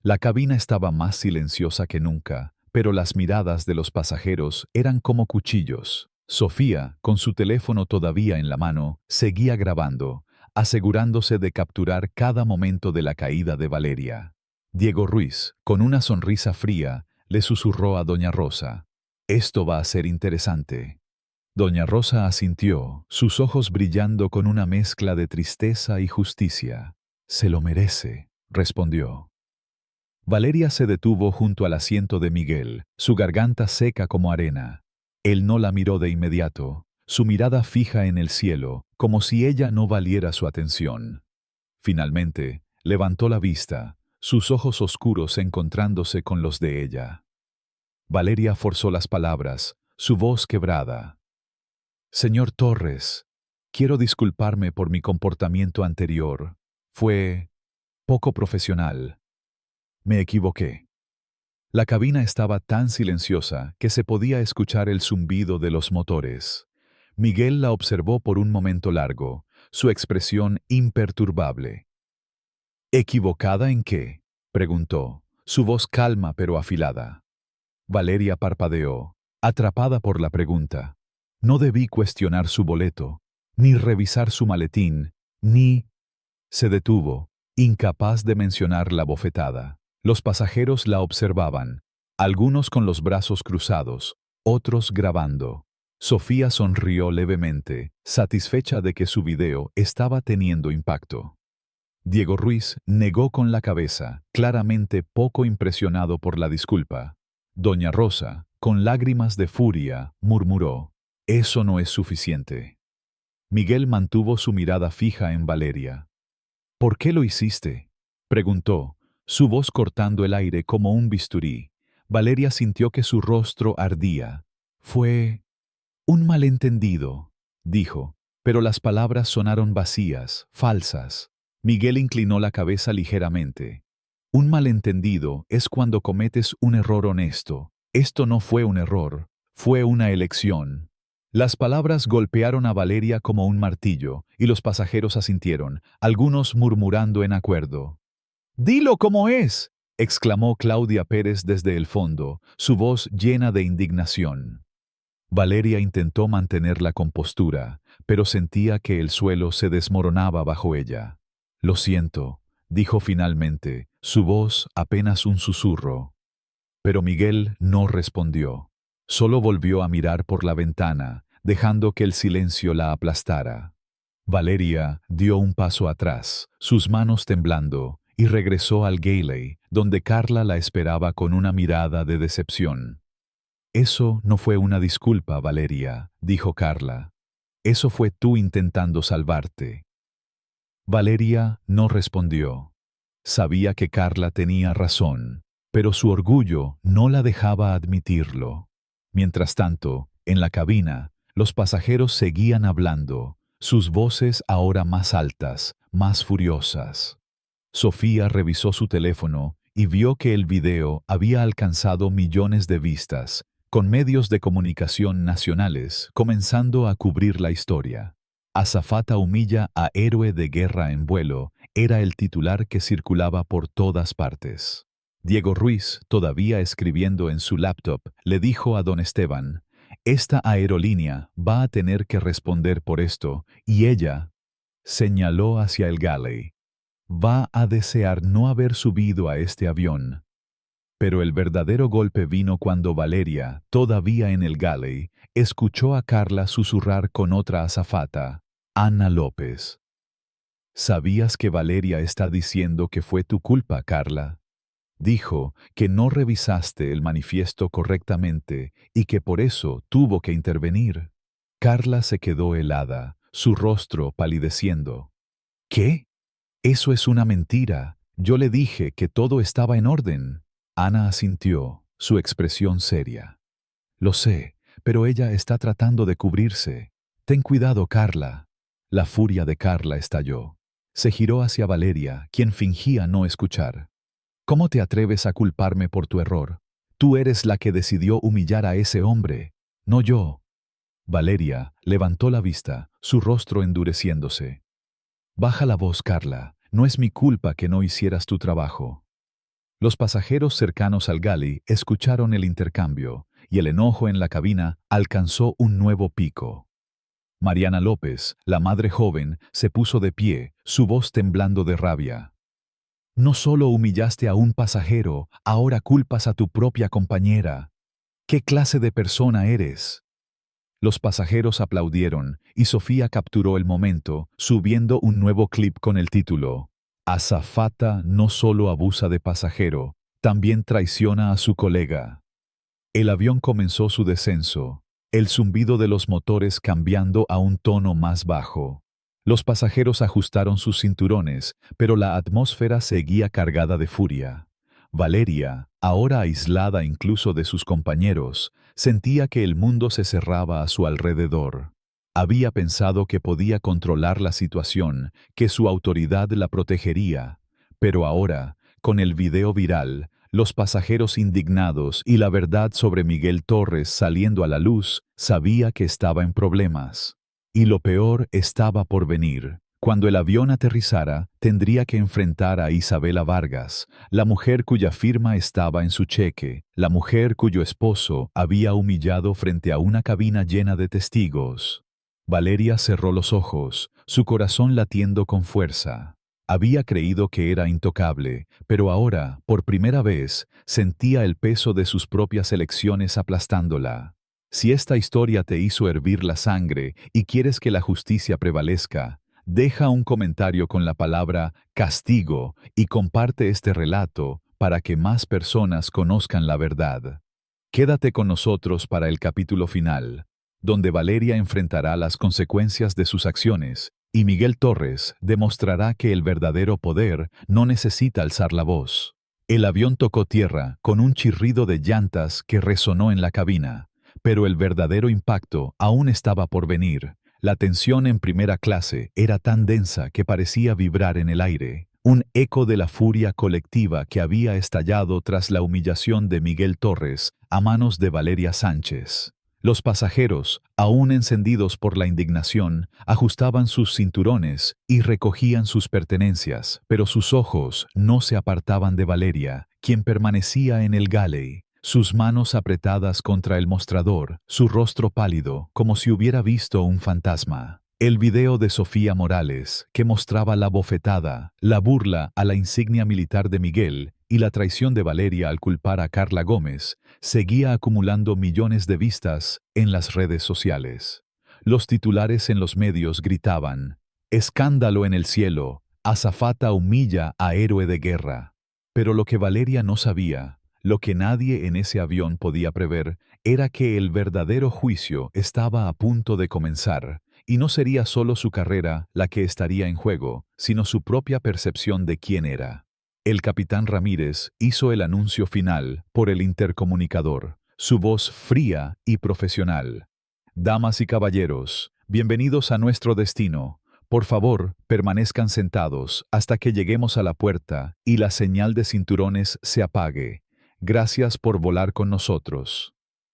La cabina estaba más silenciosa que nunca, pero las miradas de los pasajeros eran como cuchillos. Sofía, con su teléfono todavía en la mano, seguía grabando, asegurándose de capturar cada momento de la caída de Valeria. Diego Ruiz, con una sonrisa fría, le susurró a doña Rosa: «Esto va a ser interesante». Doña Rosa asintió, sus ojos brillando con una mezcla de tristeza y justicia. «Se lo merece», respondió. Valeria se detuvo junto al asiento de Miguel, su garganta seca como arena. Él no la miró de inmediato, su mirada fija en el cielo, como si ella no valiera su atención. Finalmente, levantó la vista, sus ojos oscuros encontrándose con los de ella. Valeria forzó las palabras, su voz quebrada. «Señor Torres, quiero disculparme por mi comportamiento anterior. Fue poco profesional. Me equivoqué». La cabina estaba tan silenciosa que se podía escuchar el zumbido de los motores. Miguel la observó por un momento largo, su expresión imperturbable. «¿Equivocada en qué?», preguntó, su voz calma pero afilada. Valeria parpadeó, atrapada por la pregunta. No debí cuestionar su boleto, ni revisar su maletín, ni... Se detuvo, incapaz de mencionar la bofetada. Los pasajeros la observaban, algunos con los brazos cruzados, otros grabando. Sofía sonrió levemente, satisfecha de que su video estaba teniendo impacto. Diego Ruiz negó con la cabeza, claramente poco impresionado por la disculpa. Doña Rosa, con lágrimas de furia, murmuró: «Eso no es suficiente». Miguel mantuvo su mirada fija en Valeria. «¿Por qué lo hiciste?», preguntó, su voz cortando el aire como un bisturí. Valeria sintió que su rostro ardía. «Fue un malentendido», dijo, pero las palabras sonaron vacías, falsas. Miguel inclinó la cabeza ligeramente. «Un malentendido es cuando cometes un error honesto. Esto no fue un error, fue una elección». Las palabras golpearon a Valeria como un martillo, y los pasajeros asintieron, algunos murmurando en acuerdo. «¡Dilo como es!», exclamó Claudia Pérez desde el fondo, su voz llena de indignación. Valeria intentó mantener la compostura, pero sentía que el suelo se desmoronaba bajo ella. «Lo siento», dijo finalmente, su voz apenas un susurro. Pero Miguel no respondió. Solo volvió a mirar por la ventana, dejando que el silencio la aplastara. Valeria dio un paso atrás, sus manos temblando, y regresó al Gailey, donde Carla la esperaba con una mirada de decepción. «Eso no fue una disculpa, Valeria», dijo Carla. «Eso fue tú intentando salvarte». Valeria no respondió. Sabía que Carla tenía razón, pero su orgullo no la dejaba admitirlo. Mientras tanto, en la cabina, los pasajeros seguían hablando, sus voces ahora más altas, más furiosas. Sofía revisó su teléfono y vio que el video había alcanzado millones de vistas, con medios de comunicación nacionales comenzando a cubrir la historia. «Azafata humilla a héroe de guerra en vuelo» era el titular que circulaba por todas partes. Diego Ruiz, todavía escribiendo en su laptop, le dijo a don Esteban: «Esta aerolínea va a tener que responder por esto», y ella señaló hacia el galley. «Va a desear no haber subido a este avión». Pero el verdadero golpe vino cuando Valeria, todavía en el galley, escuchó a Carla susurrar con otra azafata, Ana López. «¿Sabías que Valeria está diciendo que fue tu culpa, Carla? Dijo que no revisaste el manifiesto correctamente y que por eso tuvo que intervenir». Carla se quedó helada, su rostro palideciendo. «¿Qué? Eso es una mentira. Yo le dije que todo estaba en orden». Ana asintió, su expresión seria. «Lo sé, pero ella está tratando de cubrirse. Ten cuidado, Carla». La furia de Carla estalló. Se giró hacia Valeria, quien fingía no escuchar. «¿Cómo te atreves a culparme por tu error? Tú eres la que decidió humillar a ese hombre, no yo». Valeria levantó la vista, su rostro endureciéndose. «Baja la voz, Carla. No es mi culpa que no hicieras tu trabajo». Los pasajeros cercanos al galley escucharon el intercambio, y el enojo en la cabina alcanzó un nuevo pico. Mariana López, la madre joven, se puso de pie, su voz temblando de rabia. «No solo humillaste a un pasajero, ahora culpas a tu propia compañera. ¿Qué clase de persona eres?». Los pasajeros aplaudieron, y Sofía capturó el momento, subiendo un nuevo clip con el título: «Azafata no solo abusa de pasajero, también traiciona a su colega». El avión comenzó su descenso, el zumbido de los motores cambiando a un tono más bajo. Los pasajeros ajustaron sus cinturones, pero la atmósfera seguía cargada de furia. Valeria, ahora aislada incluso de sus compañeros, sentía que el mundo se cerraba a su alrededor. Había pensado que podía controlar la situación, que su autoridad la protegería, pero ahora, con el video viral, los pasajeros indignados y la verdad sobre Miguel Torres saliendo a la luz, sabía que estaba en problemas. Y lo peor estaba por venir. Cuando el avión aterrizara, tendría que enfrentar a Isabela Vargas, la mujer cuya firma estaba en su cheque, la mujer cuyo esposo había humillado frente a una cabina llena de testigos. Valeria cerró los ojos, su corazón latiendo con fuerza. Había creído que era intocable, pero ahora, por primera vez, sentía el peso de sus propias elecciones aplastándola. Si esta historia te hizo hervir la sangre y quieres que la justicia prevalezca, deja un comentario con la palabra castigo y comparte este relato para que más personas conozcan la verdad. Quédate con nosotros para el capítulo final, donde Valeria enfrentará las consecuencias de sus acciones y Miguel Torres demostrará que el verdadero poder no necesita alzar la voz. El avión tocó tierra con un chirrido de llantas que resonó en la cabina, pero el verdadero impacto aún estaba por venir. La tensión en primera clase era tan densa que parecía vibrar en el aire, un eco de la furia colectiva que había estallado tras la humillación de Miguel Torres a manos de Valeria Sánchez. Los pasajeros, aún encendidos por la indignación, ajustaban sus cinturones y recogían sus pertenencias, pero sus ojos no se apartaban de Valeria, quien permanecía en el galley, sus manos apretadas contra el mostrador, su rostro pálido, como si hubiera visto un fantasma. El video de Sofía Morales, que mostraba la bofetada, la burla a la insignia militar de Miguel y la traición de Valeria al culpar a Carla Gómez, seguía acumulando millones de vistas en las redes sociales. Los titulares en los medios gritaban: «Escándalo en el cielo, azafata humilla a héroe de guerra». Pero lo que Valeria no sabía, lo que nadie en ese avión podía prever, era que el verdadero juicio estaba a punto de comenzar. Y no sería solo su carrera la que estaría en juego, sino su propia percepción de quién era. El capitán Ramírez hizo el anuncio final por el intercomunicador, su voz fría y profesional. «Damas y caballeros, bienvenidos a nuestro destino. Por favor, permanezcan sentados hasta que lleguemos a la puerta y la señal de cinturones se apague. Gracias por volar con nosotros».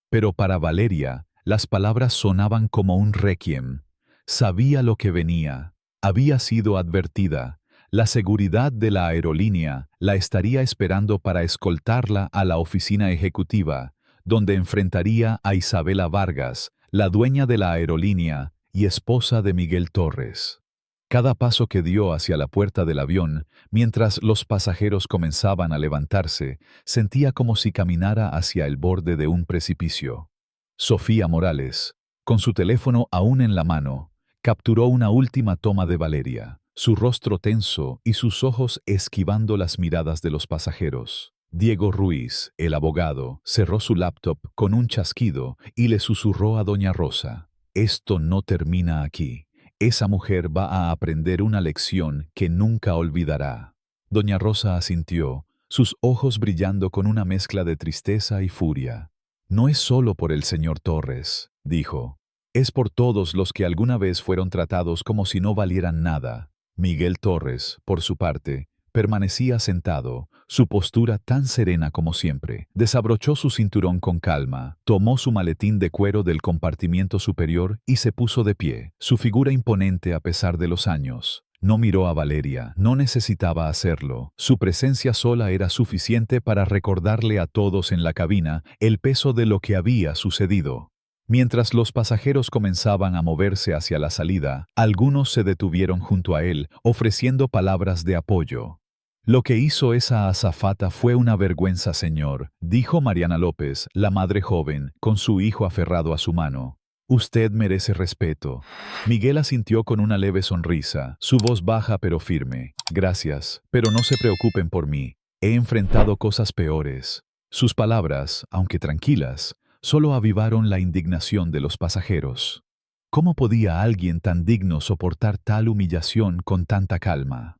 Pero para Valeria, las palabras sonaban como un requiem. Sabía lo que venía, había sido advertida. La seguridad de la aerolínea la estaría esperando para escoltarla a la oficina ejecutiva, donde enfrentaría a Isabela Vargas, la dueña de la aerolínea y esposa de Miguel Torres. Cada paso que dio hacia la puerta del avión, mientras los pasajeros comenzaban a levantarse, sentía como si caminara hacia el borde de un precipicio. Sofía Morales, con su teléfono aún en la mano, capturó una última toma de Valeria, su rostro tenso y sus ojos esquivando las miradas de los pasajeros. Diego Ruiz, el abogado, cerró su laptop con un chasquido y le susurró a doña Rosa: «Esto no termina aquí. Esa mujer va a aprender una lección que nunca olvidará». Doña Rosa asintió, sus ojos brillando con una mezcla de tristeza y furia. «No es solo por el señor Torres», dijo. «Es por todos los que alguna vez fueron tratados como si no valieran nada». Miguel Torres, por su parte, permanecía sentado, su postura tan serena como siempre. Desabrochó su cinturón con calma, tomó su maletín de cuero del compartimiento superior y se puso de pie, su figura imponente a pesar de los años. No miró a Valeria, no necesitaba hacerlo. Su presencia sola era suficiente para recordarle a todos en la cabina el peso de lo que había sucedido. Mientras los pasajeros comenzaban a moverse hacia la salida, algunos se detuvieron junto a él, ofreciendo palabras de apoyo. «Lo que hizo esa azafata fue una vergüenza, señor», dijo Mariana López, la madre joven, con su hijo aferrado a su mano. «Usted merece respeto». Miguel asintió con una leve sonrisa, su voz baja pero firme. «Gracias, pero no se preocupen por mí. He enfrentado cosas peores». Sus palabras, aunque tranquilas, solo avivaron la indignación de los pasajeros. ¿Cómo podía alguien tan digno soportar tal humillación con tanta calma?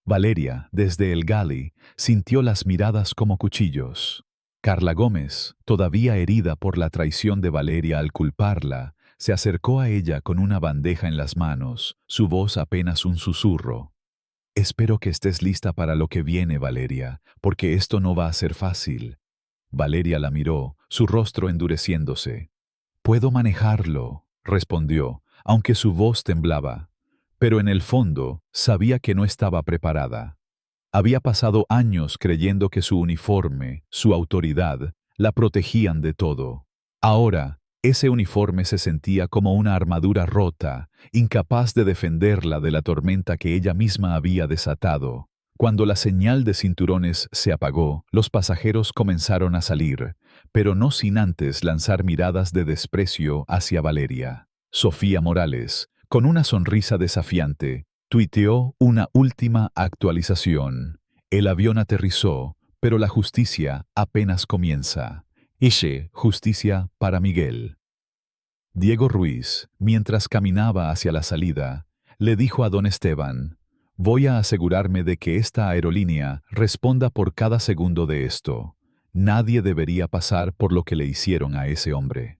Valeria, desde el galley, sintió las miradas como cuchillos. Carla Gómez, todavía herida por la traición de Valeria al culparla, se acercó a ella con una bandeja en las manos, su voz apenas un susurro. «Espero que estés lista para lo que viene, Valeria, porque esto no va a ser fácil». Valeria la miró, su rostro endureciéndose. «Puedo manejarlo», respondió, aunque su voz temblaba. Pero en el fondo sabía que no estaba preparada. Había pasado años creyendo que su uniforme, su autoridad, la protegían de todo. Ahora, ese uniforme se sentía como una armadura rota, incapaz de defenderla de la tormenta que ella misma había desatado. Cuando la señal de cinturones se apagó, los pasajeros comenzaron a salir, pero no sin antes lanzar miradas de desprecio hacia Valeria. Sofía Morales, con una sonrisa desafiante, tuiteó una última actualización. El avión aterrizó, pero la justicia apenas comienza. Ishe, justicia para Miguel. Diego Ruiz, mientras caminaba hacia la salida, le dijo a don Esteban: «Voy a asegurarme de que esta aerolínea responda por cada segundo de esto. Nadie debería pasar por lo que le hicieron a ese hombre».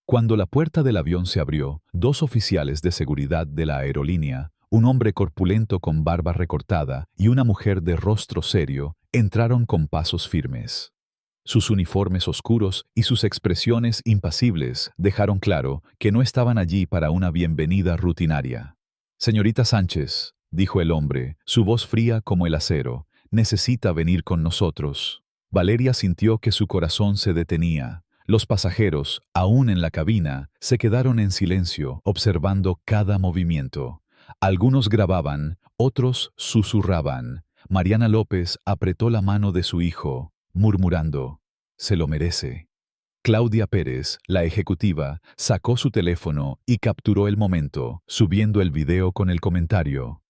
Cuando la puerta del avión se abrió, dos oficiales de seguridad de la aerolínea, un hombre corpulento con barba recortada y una mujer de rostro serio, entraron con pasos firmes. Sus uniformes oscuros y sus expresiones impasibles dejaron claro que no estaban allí para una bienvenida rutinaria. «Señorita Sánchez», dijo el hombre, su voz fría como el acero, «necesita venir con nosotros». Valeria sintió que su corazón se detenía. Los pasajeros, aún en la cabina, se quedaron en silencio, observando cada movimiento. Algunos grababan, otros susurraban. Mariana López apretó la mano de su hijo, murmurando: «Se lo merece». Claudia Pérez, la ejecutiva, sacó su teléfono y capturó el momento, subiendo el video con el comentario: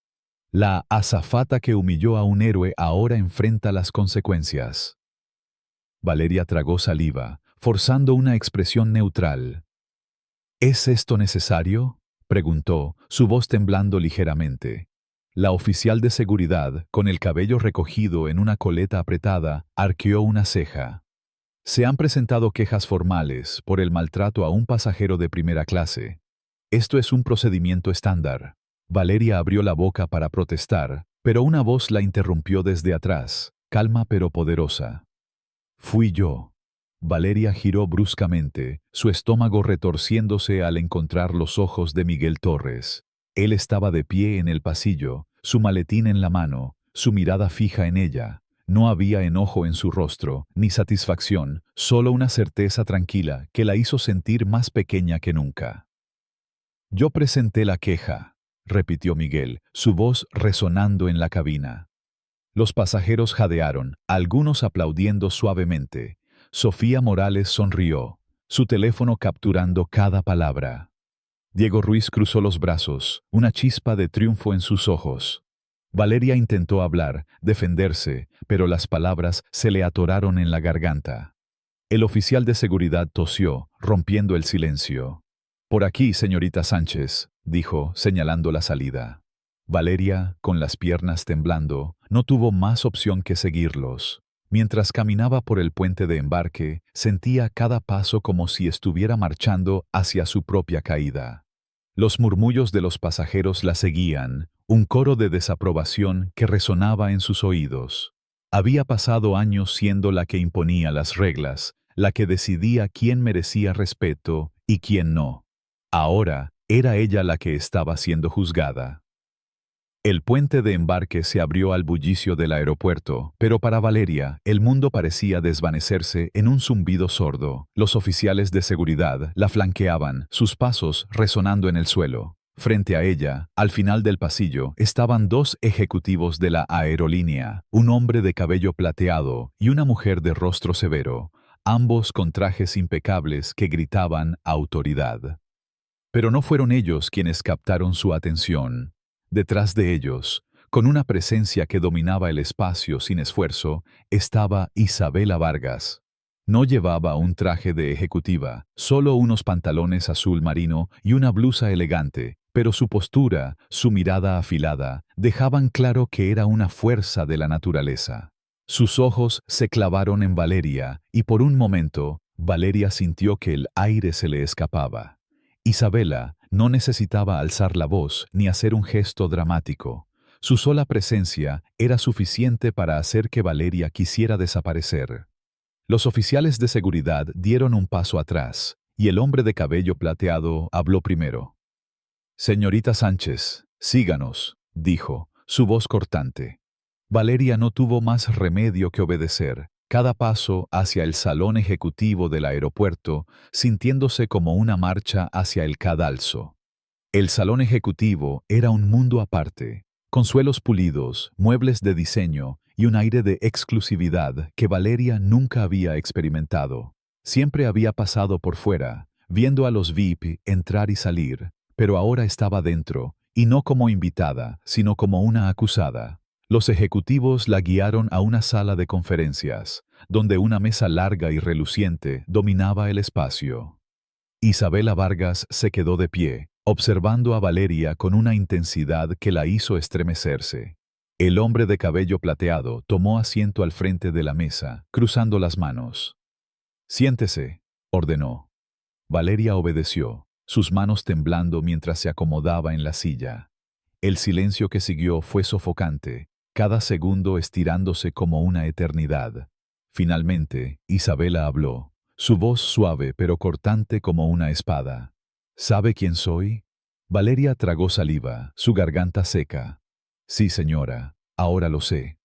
«La azafata que humilló a un héroe ahora enfrenta las consecuencias». Valeria tragó saliva, forzando una expresión neutral. «¿Es esto necesario?», preguntó, su voz temblando ligeramente. La oficial de seguridad, con el cabello recogido en una coleta apretada, arqueó una ceja. «Se han presentado quejas formales por el maltrato a un pasajero de primera clase. Esto es un procedimiento estándar». Valeria abrió la boca para protestar, pero una voz la interrumpió desde atrás, calma pero poderosa. «Fui yo». Valeria giró bruscamente, su estómago retorciéndose al encontrar los ojos de Miguel Torres. Él estaba de pie en el pasillo, su maletín en la mano, su mirada fija en ella. No había enojo en su rostro, ni satisfacción, solo una certeza tranquila que la hizo sentir más pequeña que nunca. «Yo presenté la queja», repitió Miguel, su voz resonando en la cabina. Los pasajeros jadearon, algunos aplaudiendo suavemente. Sofía Morales sonrió, su teléfono capturando cada palabra. Diego Ruiz cruzó los brazos, una chispa de triunfo en sus ojos. Valeria intentó hablar, defenderse, pero las palabras se le atoraron en la garganta. El oficial de seguridad tosió, rompiendo el silencio. «Por aquí, señorita Sánchez», dijo, señalando la salida. Valeria, con las piernas temblando, no tuvo más opción que seguirlos. Mientras caminaba por el puente de embarque, sentía cada paso como si estuviera marchando hacia su propia caída. Los murmullos de los pasajeros la seguían, un coro de desaprobación que resonaba en sus oídos. Había pasado años siendo la que imponía las reglas, la que decidía quién merecía respeto y quién no. Ahora era ella la que estaba siendo juzgada. El puente de embarque se abrió al bullicio del aeropuerto, pero para Valeria, el mundo parecía desvanecerse en un zumbido sordo. Los oficiales de seguridad la flanqueaban, sus pasos resonando en el suelo. Frente a ella, al final del pasillo, estaban dos ejecutivos de la aerolínea, un hombre de cabello plateado y una mujer de rostro severo, ambos con trajes impecables que gritaban autoridad. Pero no fueron ellos quienes captaron su atención. Detrás de ellos, con una presencia que dominaba el espacio sin esfuerzo, estaba Isabela Vargas. No llevaba un traje de ejecutiva, solo unos pantalones azul marino y una blusa elegante, pero su postura, su mirada afilada, dejaban claro que era una fuerza de la naturaleza. Sus ojos se clavaron en Valeria, y por un momento, Valeria sintió que el aire se le escapaba. Isabela no necesitaba alzar la voz ni hacer un gesto dramático. Su sola presencia era suficiente para hacer que Valeria quisiera desaparecer. Los oficiales de seguridad dieron un paso atrás, y el hombre de cabello plateado habló primero. «Señorita Sánchez, síganos», dijo, su voz cortante. Valeria no tuvo más remedio que obedecer, cada paso hacia el salón ejecutivo del aeropuerto, sintiéndose como una marcha hacia el cadalso. El salón ejecutivo era un mundo aparte, con suelos pulidos, muebles de diseño y un aire de exclusividad que Valeria nunca había experimentado. Siempre había pasado por fuera, viendo a los VIP entrar y salir, pero ahora estaba dentro, y no como invitada, sino como una acusada. Los ejecutivos la guiaron a una sala de conferencias, donde una mesa larga y reluciente dominaba el espacio. Isabela Vargas se quedó de pie, observando a Valeria con una intensidad que la hizo estremecerse. El hombre de cabello plateado tomó asiento al frente de la mesa, cruzando las manos. «Siéntese», ordenó. Valeria obedeció, sus manos temblando mientras se acomodaba en la silla. El silencio que siguió fue sofocante, cada segundo estirándose como una eternidad. Finalmente, Isabela habló, su voz suave pero cortante como una espada. «¿Sabe quién soy?». Valeria tragó saliva, su garganta seca. «Sí, señora, ahora lo sé».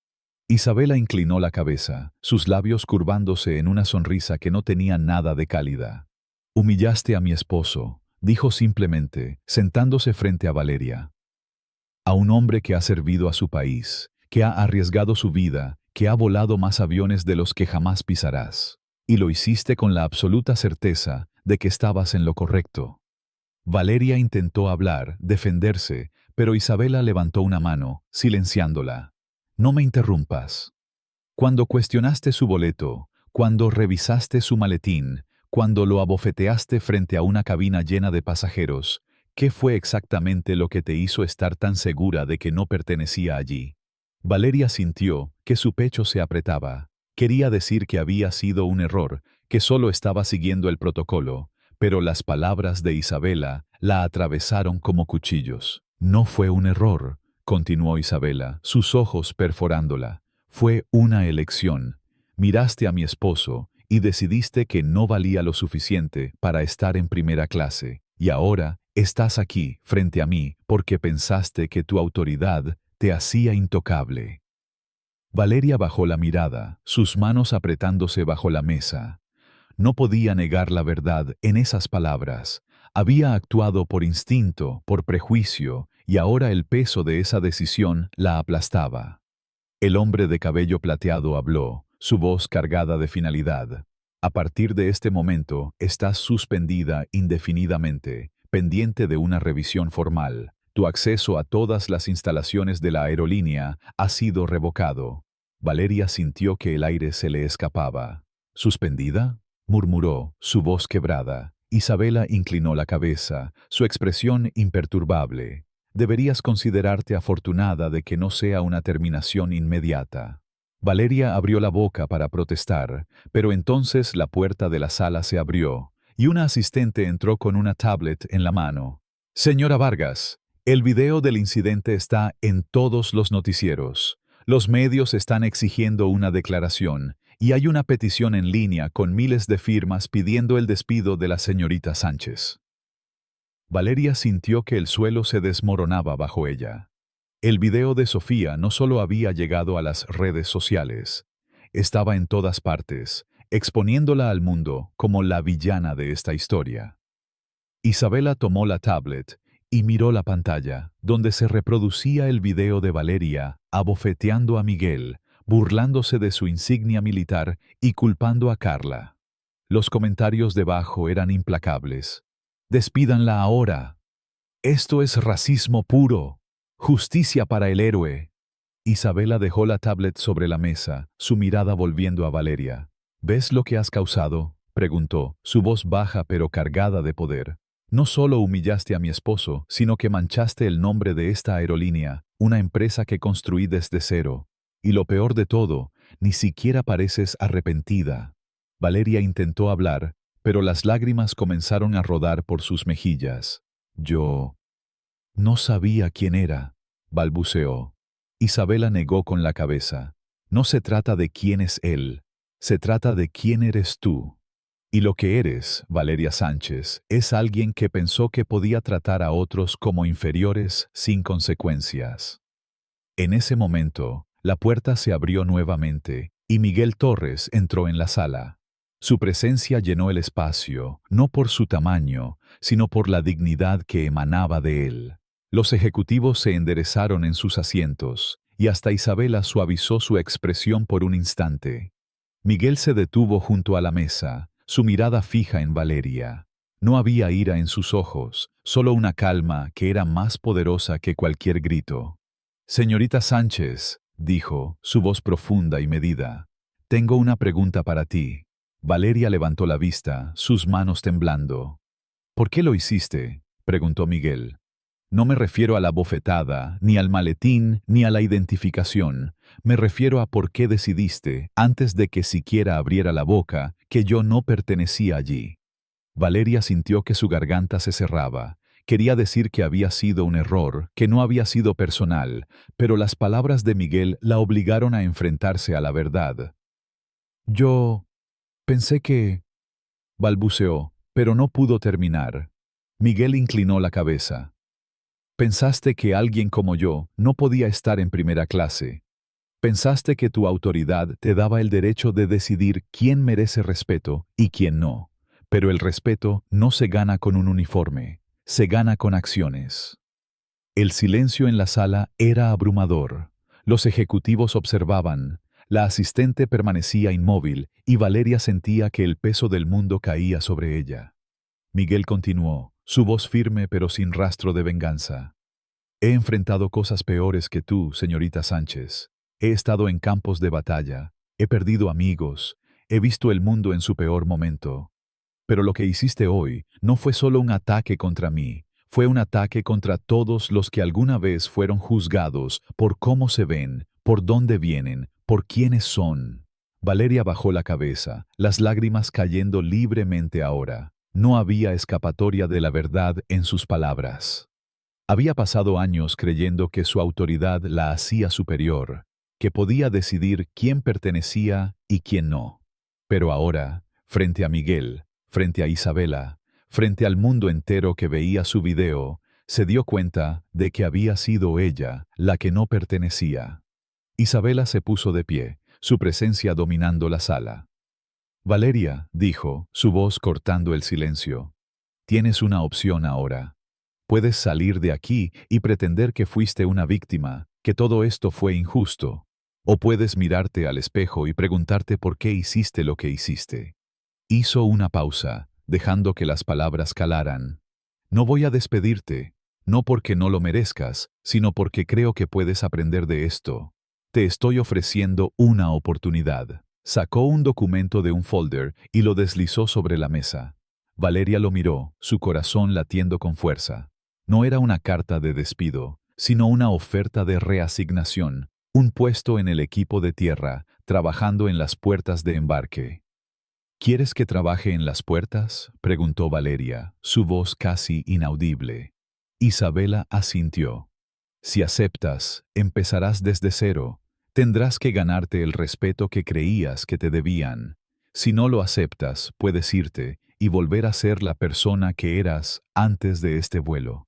Isabela inclinó la cabeza, sus labios curvándose en una sonrisa que no tenía nada de cálida. Humillaste a mi esposo, dijo simplemente, sentándose frente a Valeria. A un hombre que ha servido a su país, que ha arriesgado su vida, que ha volado más aviones de los que jamás pisarás. Y lo hiciste con la absoluta certeza de que estabas en lo correcto. Valeria intentó hablar, defenderse, pero Isabela levantó una mano, silenciándola. No me interrumpas. Cuando cuestionaste su boleto, cuando revisaste su maletín, cuando lo abofeteaste frente a una cabina llena de pasajeros, ¿qué fue exactamente lo que te hizo estar tan segura de que no pertenecía allí? Valeria sintió que su pecho se apretaba. Quería decir que había sido un error, que solo estaba siguiendo el protocolo, pero las palabras de Isabela la atravesaron como cuchillos. No fue un error, continuó Isabela, sus ojos perforándola. Fue una elección. Miraste a mi esposo y decidiste que no valía lo suficiente para estar en primera clase. Y ahora estás aquí, frente a mí, porque pensaste que tu autoridad te hacía intocable. Valeria bajó la mirada, sus manos apretándose bajo la mesa. No podía negar la verdad en esas palabras. Había actuado por instinto, por prejuicio, y ahora el peso de esa decisión la aplastaba. El hombre de cabello plateado habló, su voz cargada de finalidad. A partir de este momento, estás suspendida indefinidamente, pendiente de una revisión formal. Tu acceso a todas las instalaciones de la aerolínea ha sido revocado. Valeria sintió que el aire se le escapaba. ¿Suspendida?, murmuró, su voz quebrada. Isabela inclinó la cabeza, su expresión imperturbable. Deberías considerarte afortunada de que no sea una terminación inmediata. Valeria abrió la boca para protestar, pero entonces la puerta de la sala se abrió, y una asistente entró con una tablet en la mano. Señora Vargas, el video del incidente está en todos los noticieros. Los medios están exigiendo una declaración, y hay una petición en línea con miles de firmas pidiendo el despido de la señorita Sánchez. Valeria sintió que el suelo se desmoronaba bajo ella. El video de Sofía no solo había llegado a las redes sociales, estaba en todas partes, exponiéndola al mundo como la villana de esta historia. Isabela tomó la tablet y miró la pantalla, donde se reproducía el video de Valeria abofeteando a Miguel, burlándose de su insignia militar y culpando a Carla. Los comentarios debajo eran implacables. «Despídanla ahora. Esto es racismo puro. Justicia para el héroe». Isabela dejó la tablet sobre la mesa, su mirada volviendo a Valeria. «¿Ves lo que has causado?», preguntó, su voz baja pero cargada de poder. «No solo humillaste a mi esposo, sino que manchaste el nombre de esta aerolínea, una empresa que construí desde cero. Y lo peor de todo, ni siquiera pareces arrepentida». Valeria intentó hablar, pero las lágrimas comenzaron a rodar por sus mejillas. «Yo no sabía quién era», balbuceó. Isabela negó con la cabeza. «No se trata de quién es él, se trata de quién eres tú. Y lo que eres, Valeria Sánchez, es alguien que pensó que podía tratar a otros como inferiores sin consecuencias». En ese momento, la puerta se abrió nuevamente y Miguel Torres entró en la sala. Su presencia llenó el espacio, no por su tamaño, sino por la dignidad que emanaba de él. Los ejecutivos se enderezaron en sus asientos, y hasta Isabela suavizó su expresión por un instante. Miguel se detuvo junto a la mesa, su mirada fija en Valeria. No había ira en sus ojos, solo una calma que era más poderosa que cualquier grito. «Señorita Sánchez», dijo, su voz profunda y medida, «tengo una pregunta para ti». Valeria levantó la vista, sus manos temblando. «¿Por qué lo hiciste?», preguntó Miguel. «No me refiero a la bofetada, ni al maletín, ni a la identificación. Me refiero a por qué decidiste, antes de que siquiera abriera la boca, que yo no pertenecía allí». Valeria sintió que su garganta se cerraba. Quería decir que había sido un error, que no había sido personal, pero las palabras de Miguel la obligaron a enfrentarse a la verdad. «Yo pensé que…», balbuceó, pero no pudo terminar. Miguel inclinó la cabeza. «Pensaste que alguien como yo no podía estar en primera clase. Pensaste que tu autoridad te daba el derecho de decidir quién merece respeto y quién no. Pero el respeto no se gana con un uniforme, se gana con acciones. El silencio en la sala era abrumador. Los ejecutivos observaban, la asistente permanecía inmóvil y Valeria sentía que el peso del mundo caía sobre ella. Miguel continuó, su voz firme pero sin rastro de venganza. He enfrentado cosas peores que tú, señorita Sánchez. He estado en campos de batalla, he perdido amigos, he visto el mundo en su peor momento. Pero lo que hiciste hoy no fue solo un ataque contra mí, fue un ataque contra todos los que alguna vez fueron juzgados por cómo se ven, por dónde vienen, por quiénes son. Valeria bajó la cabeza, las lágrimas cayendo libremente ahora. No había escapatoria de la verdad en sus palabras. Había pasado años creyendo que su autoridad la hacía superior, que podía decidir quién pertenecía y quién no. Pero ahora, frente a Miguel, frente a Isabela, frente al mundo entero que veía su video, se dio cuenta de que había sido ella la que no pertenecía. Isabela se puso de pie, su presencia dominando la sala. Valeria, dijo, su voz cortando el silencio. Tienes una opción ahora. Puedes salir de aquí y pretender que fuiste una víctima, que todo esto fue injusto. O puedes mirarte al espejo y preguntarte por qué hiciste lo que hiciste. Hizo una pausa, dejando que las palabras calaran. No voy a despedirte, no porque no lo merezcas, sino porque creo que puedes aprender de esto. Te estoy ofreciendo una oportunidad. Sacó un documento de un folder y lo deslizó sobre la mesa. Valeria lo miró, su corazón latiendo con fuerza. No era una carta de despido, sino una oferta de reasignación, un puesto en el equipo de tierra, trabajando en las puertas de embarque. ¿Quieres que trabaje en las puertas?, preguntó Valeria, su voz casi inaudible. Isabela asintió. Si aceptas, empezarás desde cero. Tendrás que ganarte el respeto que creías que te debían. Si no lo aceptas, puedes irte y volver a ser la persona que eras antes de este vuelo.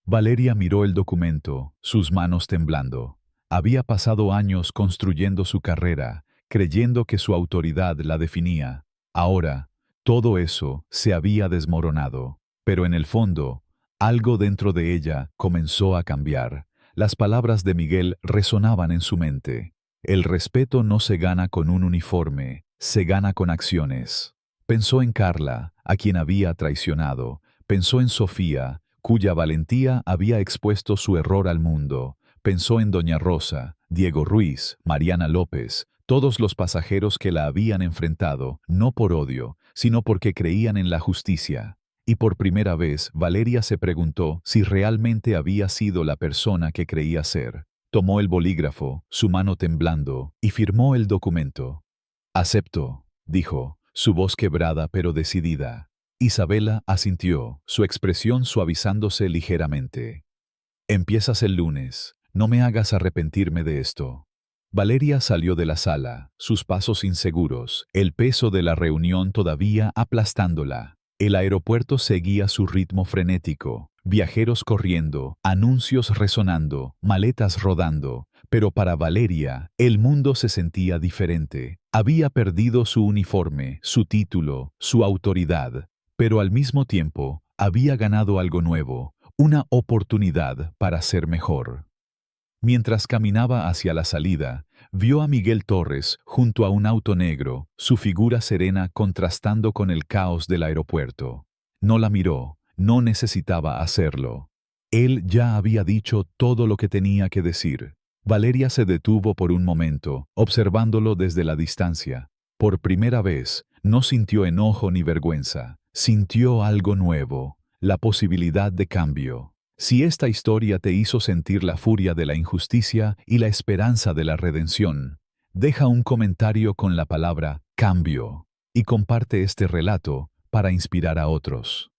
Valeria miró el documento, sus manos temblando. Había pasado años construyendo su carrera, creyendo que su autoridad la definía. Ahora, todo eso se había desmoronado, pero en el fondo, algo dentro de ella comenzó a cambiar. Las palabras de Miguel resonaban en su mente. El respeto no se gana con un uniforme, se gana con acciones. Pensó en Carla, a quien había traicionado. Pensó en Sofía, cuya valentía había expuesto su error al mundo. Pensó en Doña Rosa, Diego Ruiz, Mariana López, todos los pasajeros que la habían enfrentado, no por odio, sino porque creían en la justicia. Y por primera vez, Valeria se preguntó si realmente había sido la persona que creía ser. Tomó el bolígrafo, su mano temblando, y firmó el documento. «Acepto», dijo, su voz quebrada pero decidida. Isabela asintió, su expresión suavizándose ligeramente. «Empiezas el lunes. No me hagas arrepentirme de esto». Valeria salió de la sala, sus pasos inseguros, el peso de la reunión todavía aplastándola. El aeropuerto seguía su ritmo frenético, viajeros corriendo, anuncios resonando, maletas rodando, pero para Valeria, el mundo se sentía diferente. Había perdido su uniforme, su título, su autoridad, pero al mismo tiempo, había ganado algo nuevo, una oportunidad para ser mejor. Mientras caminaba hacia la salida, vio a Miguel Torres junto a un auto negro, su figura serena contrastando con el caos del aeropuerto. No la miró, no necesitaba hacerlo. Él ya había dicho todo lo que tenía que decir. Valeria se detuvo por un momento, observándolo desde la distancia. Por primera vez, no sintió enojo ni vergüenza, sintió algo nuevo, la posibilidad de cambio. Si esta historia te hizo sentir la furia de la injusticia y la esperanza de la redención, deja un comentario con la palabra cambio y comparte este relato para inspirar a otros.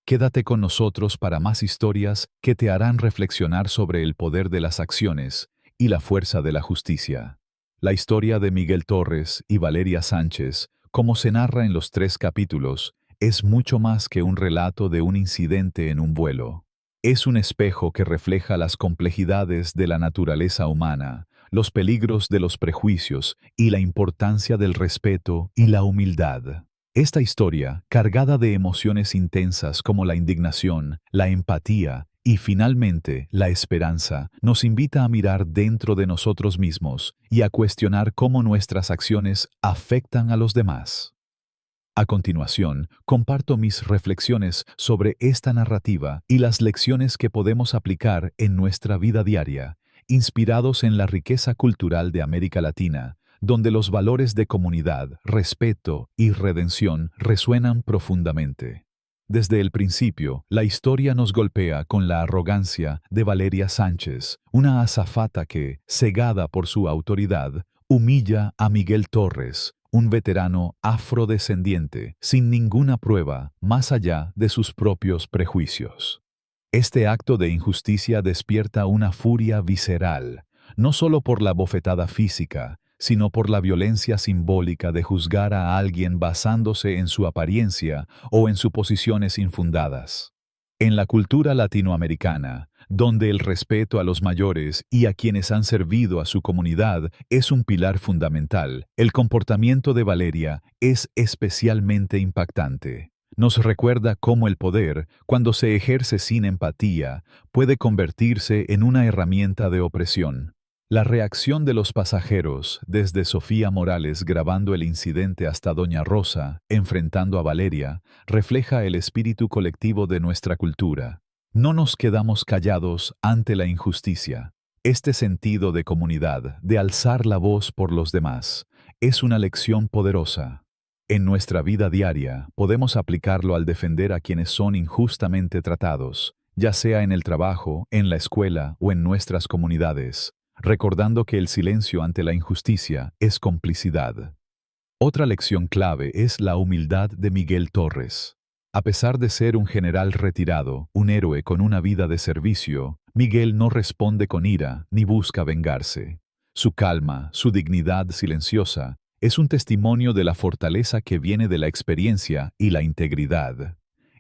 Quédate con nosotros para más historias que te harán reflexionar sobre el poder de las acciones y la fuerza de la justicia. La historia de Miguel Torres y Valeria Sánchez, como se narra en los 3 capítulos, es mucho más que un relato de un incidente en un vuelo. Es un espejo que refleja las complejidades de la naturaleza humana, los peligros de los prejuicios y la importancia del respeto y la humildad. Esta historia, cargada de emociones intensas como la indignación, la empatía y finalmente la esperanza, nos invita a mirar dentro de nosotros mismos y a cuestionar cómo nuestras acciones afectan a los demás. A continuación, comparto mis reflexiones sobre esta narrativa y las lecciones que podemos aplicar en nuestra vida diaria, inspirados en la riqueza cultural de América Latina, donde los valores de comunidad, respeto y redención resuenan profundamente. Desde el principio, la historia nos golpea con la arrogancia de Valeria Sánchez, una azafata que, cegada por su autoridad, humilla a Miguel Torres, un veterano afrodescendiente, sin ninguna prueba más allá de sus propios prejuicios. Este acto de injusticia despierta una furia visceral, no solo por la bofetada física, sino por la violencia simbólica de juzgar a alguien basándose en su apariencia o en suposiciones infundadas. En la cultura latinoamericana, donde el respeto a los mayores y a quienes han servido a su comunidad es un pilar fundamental, el comportamiento de Valeria es especialmente impactante. Nos recuerda cómo el poder, cuando se ejerce sin empatía, puede convertirse en una herramienta de opresión. La reacción de los pasajeros, desde Sofía Morales grabando el incidente hasta Doña Rosa, enfrentando a Valeria, refleja el espíritu colectivo de nuestra cultura. No nos quedamos callados ante la injusticia. Este sentido de comunidad, de alzar la voz por los demás, es una lección poderosa. En nuestra vida diaria, podemos aplicarlo al defender a quienes son injustamente tratados, ya sea en el trabajo, en la escuela o en nuestras comunidades, recordando que el silencio ante la injusticia es complicidad. Otra lección clave es la humildad de Miguel Torres. A pesar de ser un general retirado, un héroe con una vida de servicio, Miguel no responde con ira ni busca vengarse. Su calma, su dignidad silenciosa, es un testimonio de la fortaleza que viene de la experiencia y la integridad.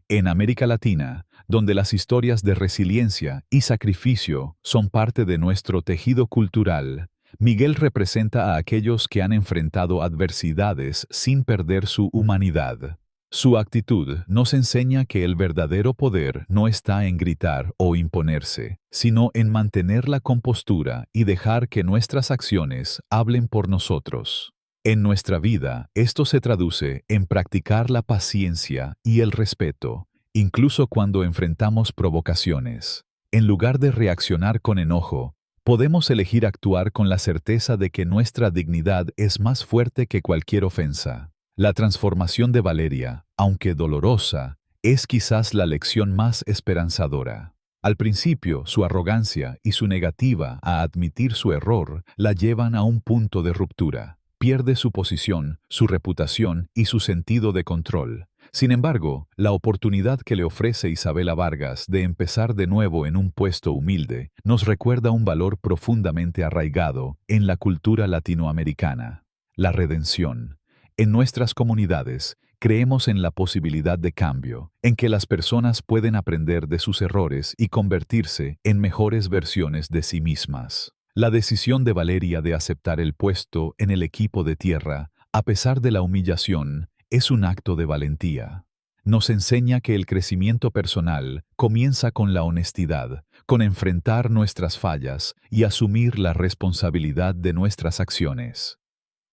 En América Latina, donde las historias de resiliencia y sacrificio son parte de nuestro tejido cultural, Miguel representa a aquellos que han enfrentado adversidades sin perder su humanidad. Su actitud nos enseña que el verdadero poder no está en gritar o imponerse, sino en mantener la compostura y dejar que nuestras acciones hablen por nosotros. En nuestra vida, esto se traduce en practicar la paciencia y el respeto, incluso cuando enfrentamos provocaciones. En lugar de reaccionar con enojo, podemos elegir actuar con la certeza de que nuestra dignidad es más fuerte que cualquier ofensa. La transformación de Valeria, aunque dolorosa, es quizás la lección más esperanzadora. Al principio, su arrogancia y su negativa a admitir su error la llevan a un punto de ruptura. Pierde su posición, su reputación y su sentido de control. Sin embargo, la oportunidad que le ofrece Isabela Vargas de empezar de nuevo en un puesto humilde nos recuerda un valor profundamente arraigado en la cultura latinoamericana: la redención. En nuestras comunidades, creemos en la posibilidad de cambio, en que las personas pueden aprender de sus errores y convertirse en mejores versiones de sí mismas. La decisión de Valeria de aceptar el puesto en el equipo de tierra, a pesar de la humillación, es un acto de valentía. Nos enseña que el crecimiento personal comienza con la honestidad, con enfrentar nuestras fallas y asumir la responsabilidad de nuestras acciones.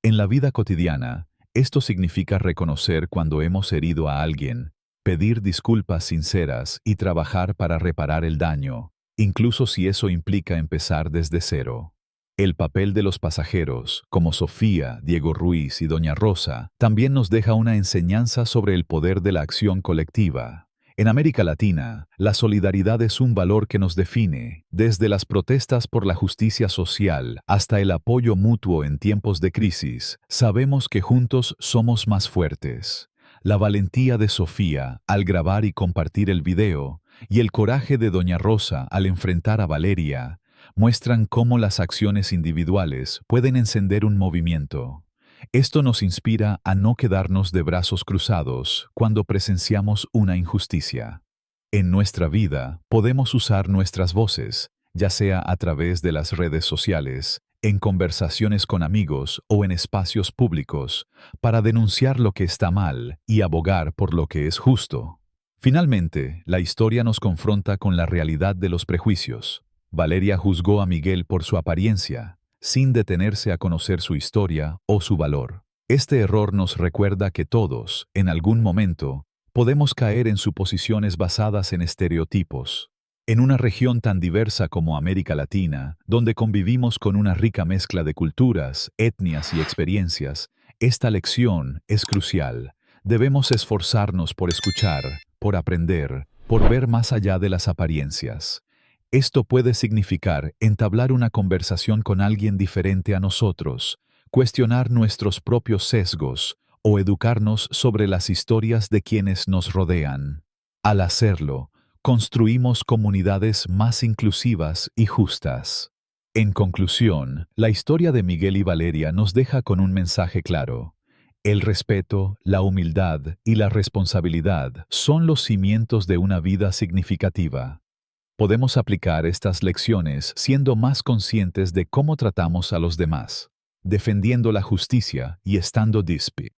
En la vida cotidiana, esto significa reconocer cuando hemos herido a alguien, pedir disculpas sinceras y trabajar para reparar el daño, incluso si eso implica empezar desde cero. El papel de los pasajeros, como Sofía, Diego Ruiz y Doña Rosa, también nos deja una enseñanza sobre el poder de la acción colectiva. En América Latina, la solidaridad es un valor que nos define, desde las protestas por la justicia social hasta el apoyo mutuo en tiempos de crisis. Sabemos que juntos somos más fuertes. La valentía de Sofía al grabar y compartir el video, y el coraje de Doña Rosa al enfrentar a Valeria, muestran cómo las acciones individuales pueden encender un movimiento. Esto nos inspira a no quedarnos de brazos cruzados cuando presenciamos una injusticia. En nuestra vida podemos usar nuestras voces, ya sea a través de las redes sociales, en conversaciones con amigos o en espacios públicos, para denunciar lo que está mal y abogar por lo que es justo. Finalmente, la historia nos confronta con la realidad de los prejuicios. Valeria juzgó a Miguel por su apariencia, sin detenerse a conocer su historia o su valor. Este error nos recuerda que todos, en algún momento, podemos caer en suposiciones basadas en estereotipos. En una región tan diversa como América Latina, donde convivimos con una rica mezcla de culturas, etnias y experiencias, esta lección es crucial. Debemos esforzarnos por escuchar, por aprender, por ver más allá de las apariencias. Esto puede significar entablar una conversación con alguien diferente a nosotros, cuestionar nuestros propios sesgos o educarnos sobre las historias de quienes nos rodean. Al hacerlo, construimos comunidades más inclusivas y justas. En conclusión, la historia de Miguel y Valeria nos deja con un mensaje claro. El respeto, la humildad y la responsabilidad son los cimientos de una vida significativa. Podemos aplicar estas lecciones siendo más conscientes de cómo tratamos a los demás, defendiendo la justicia y estando dispi.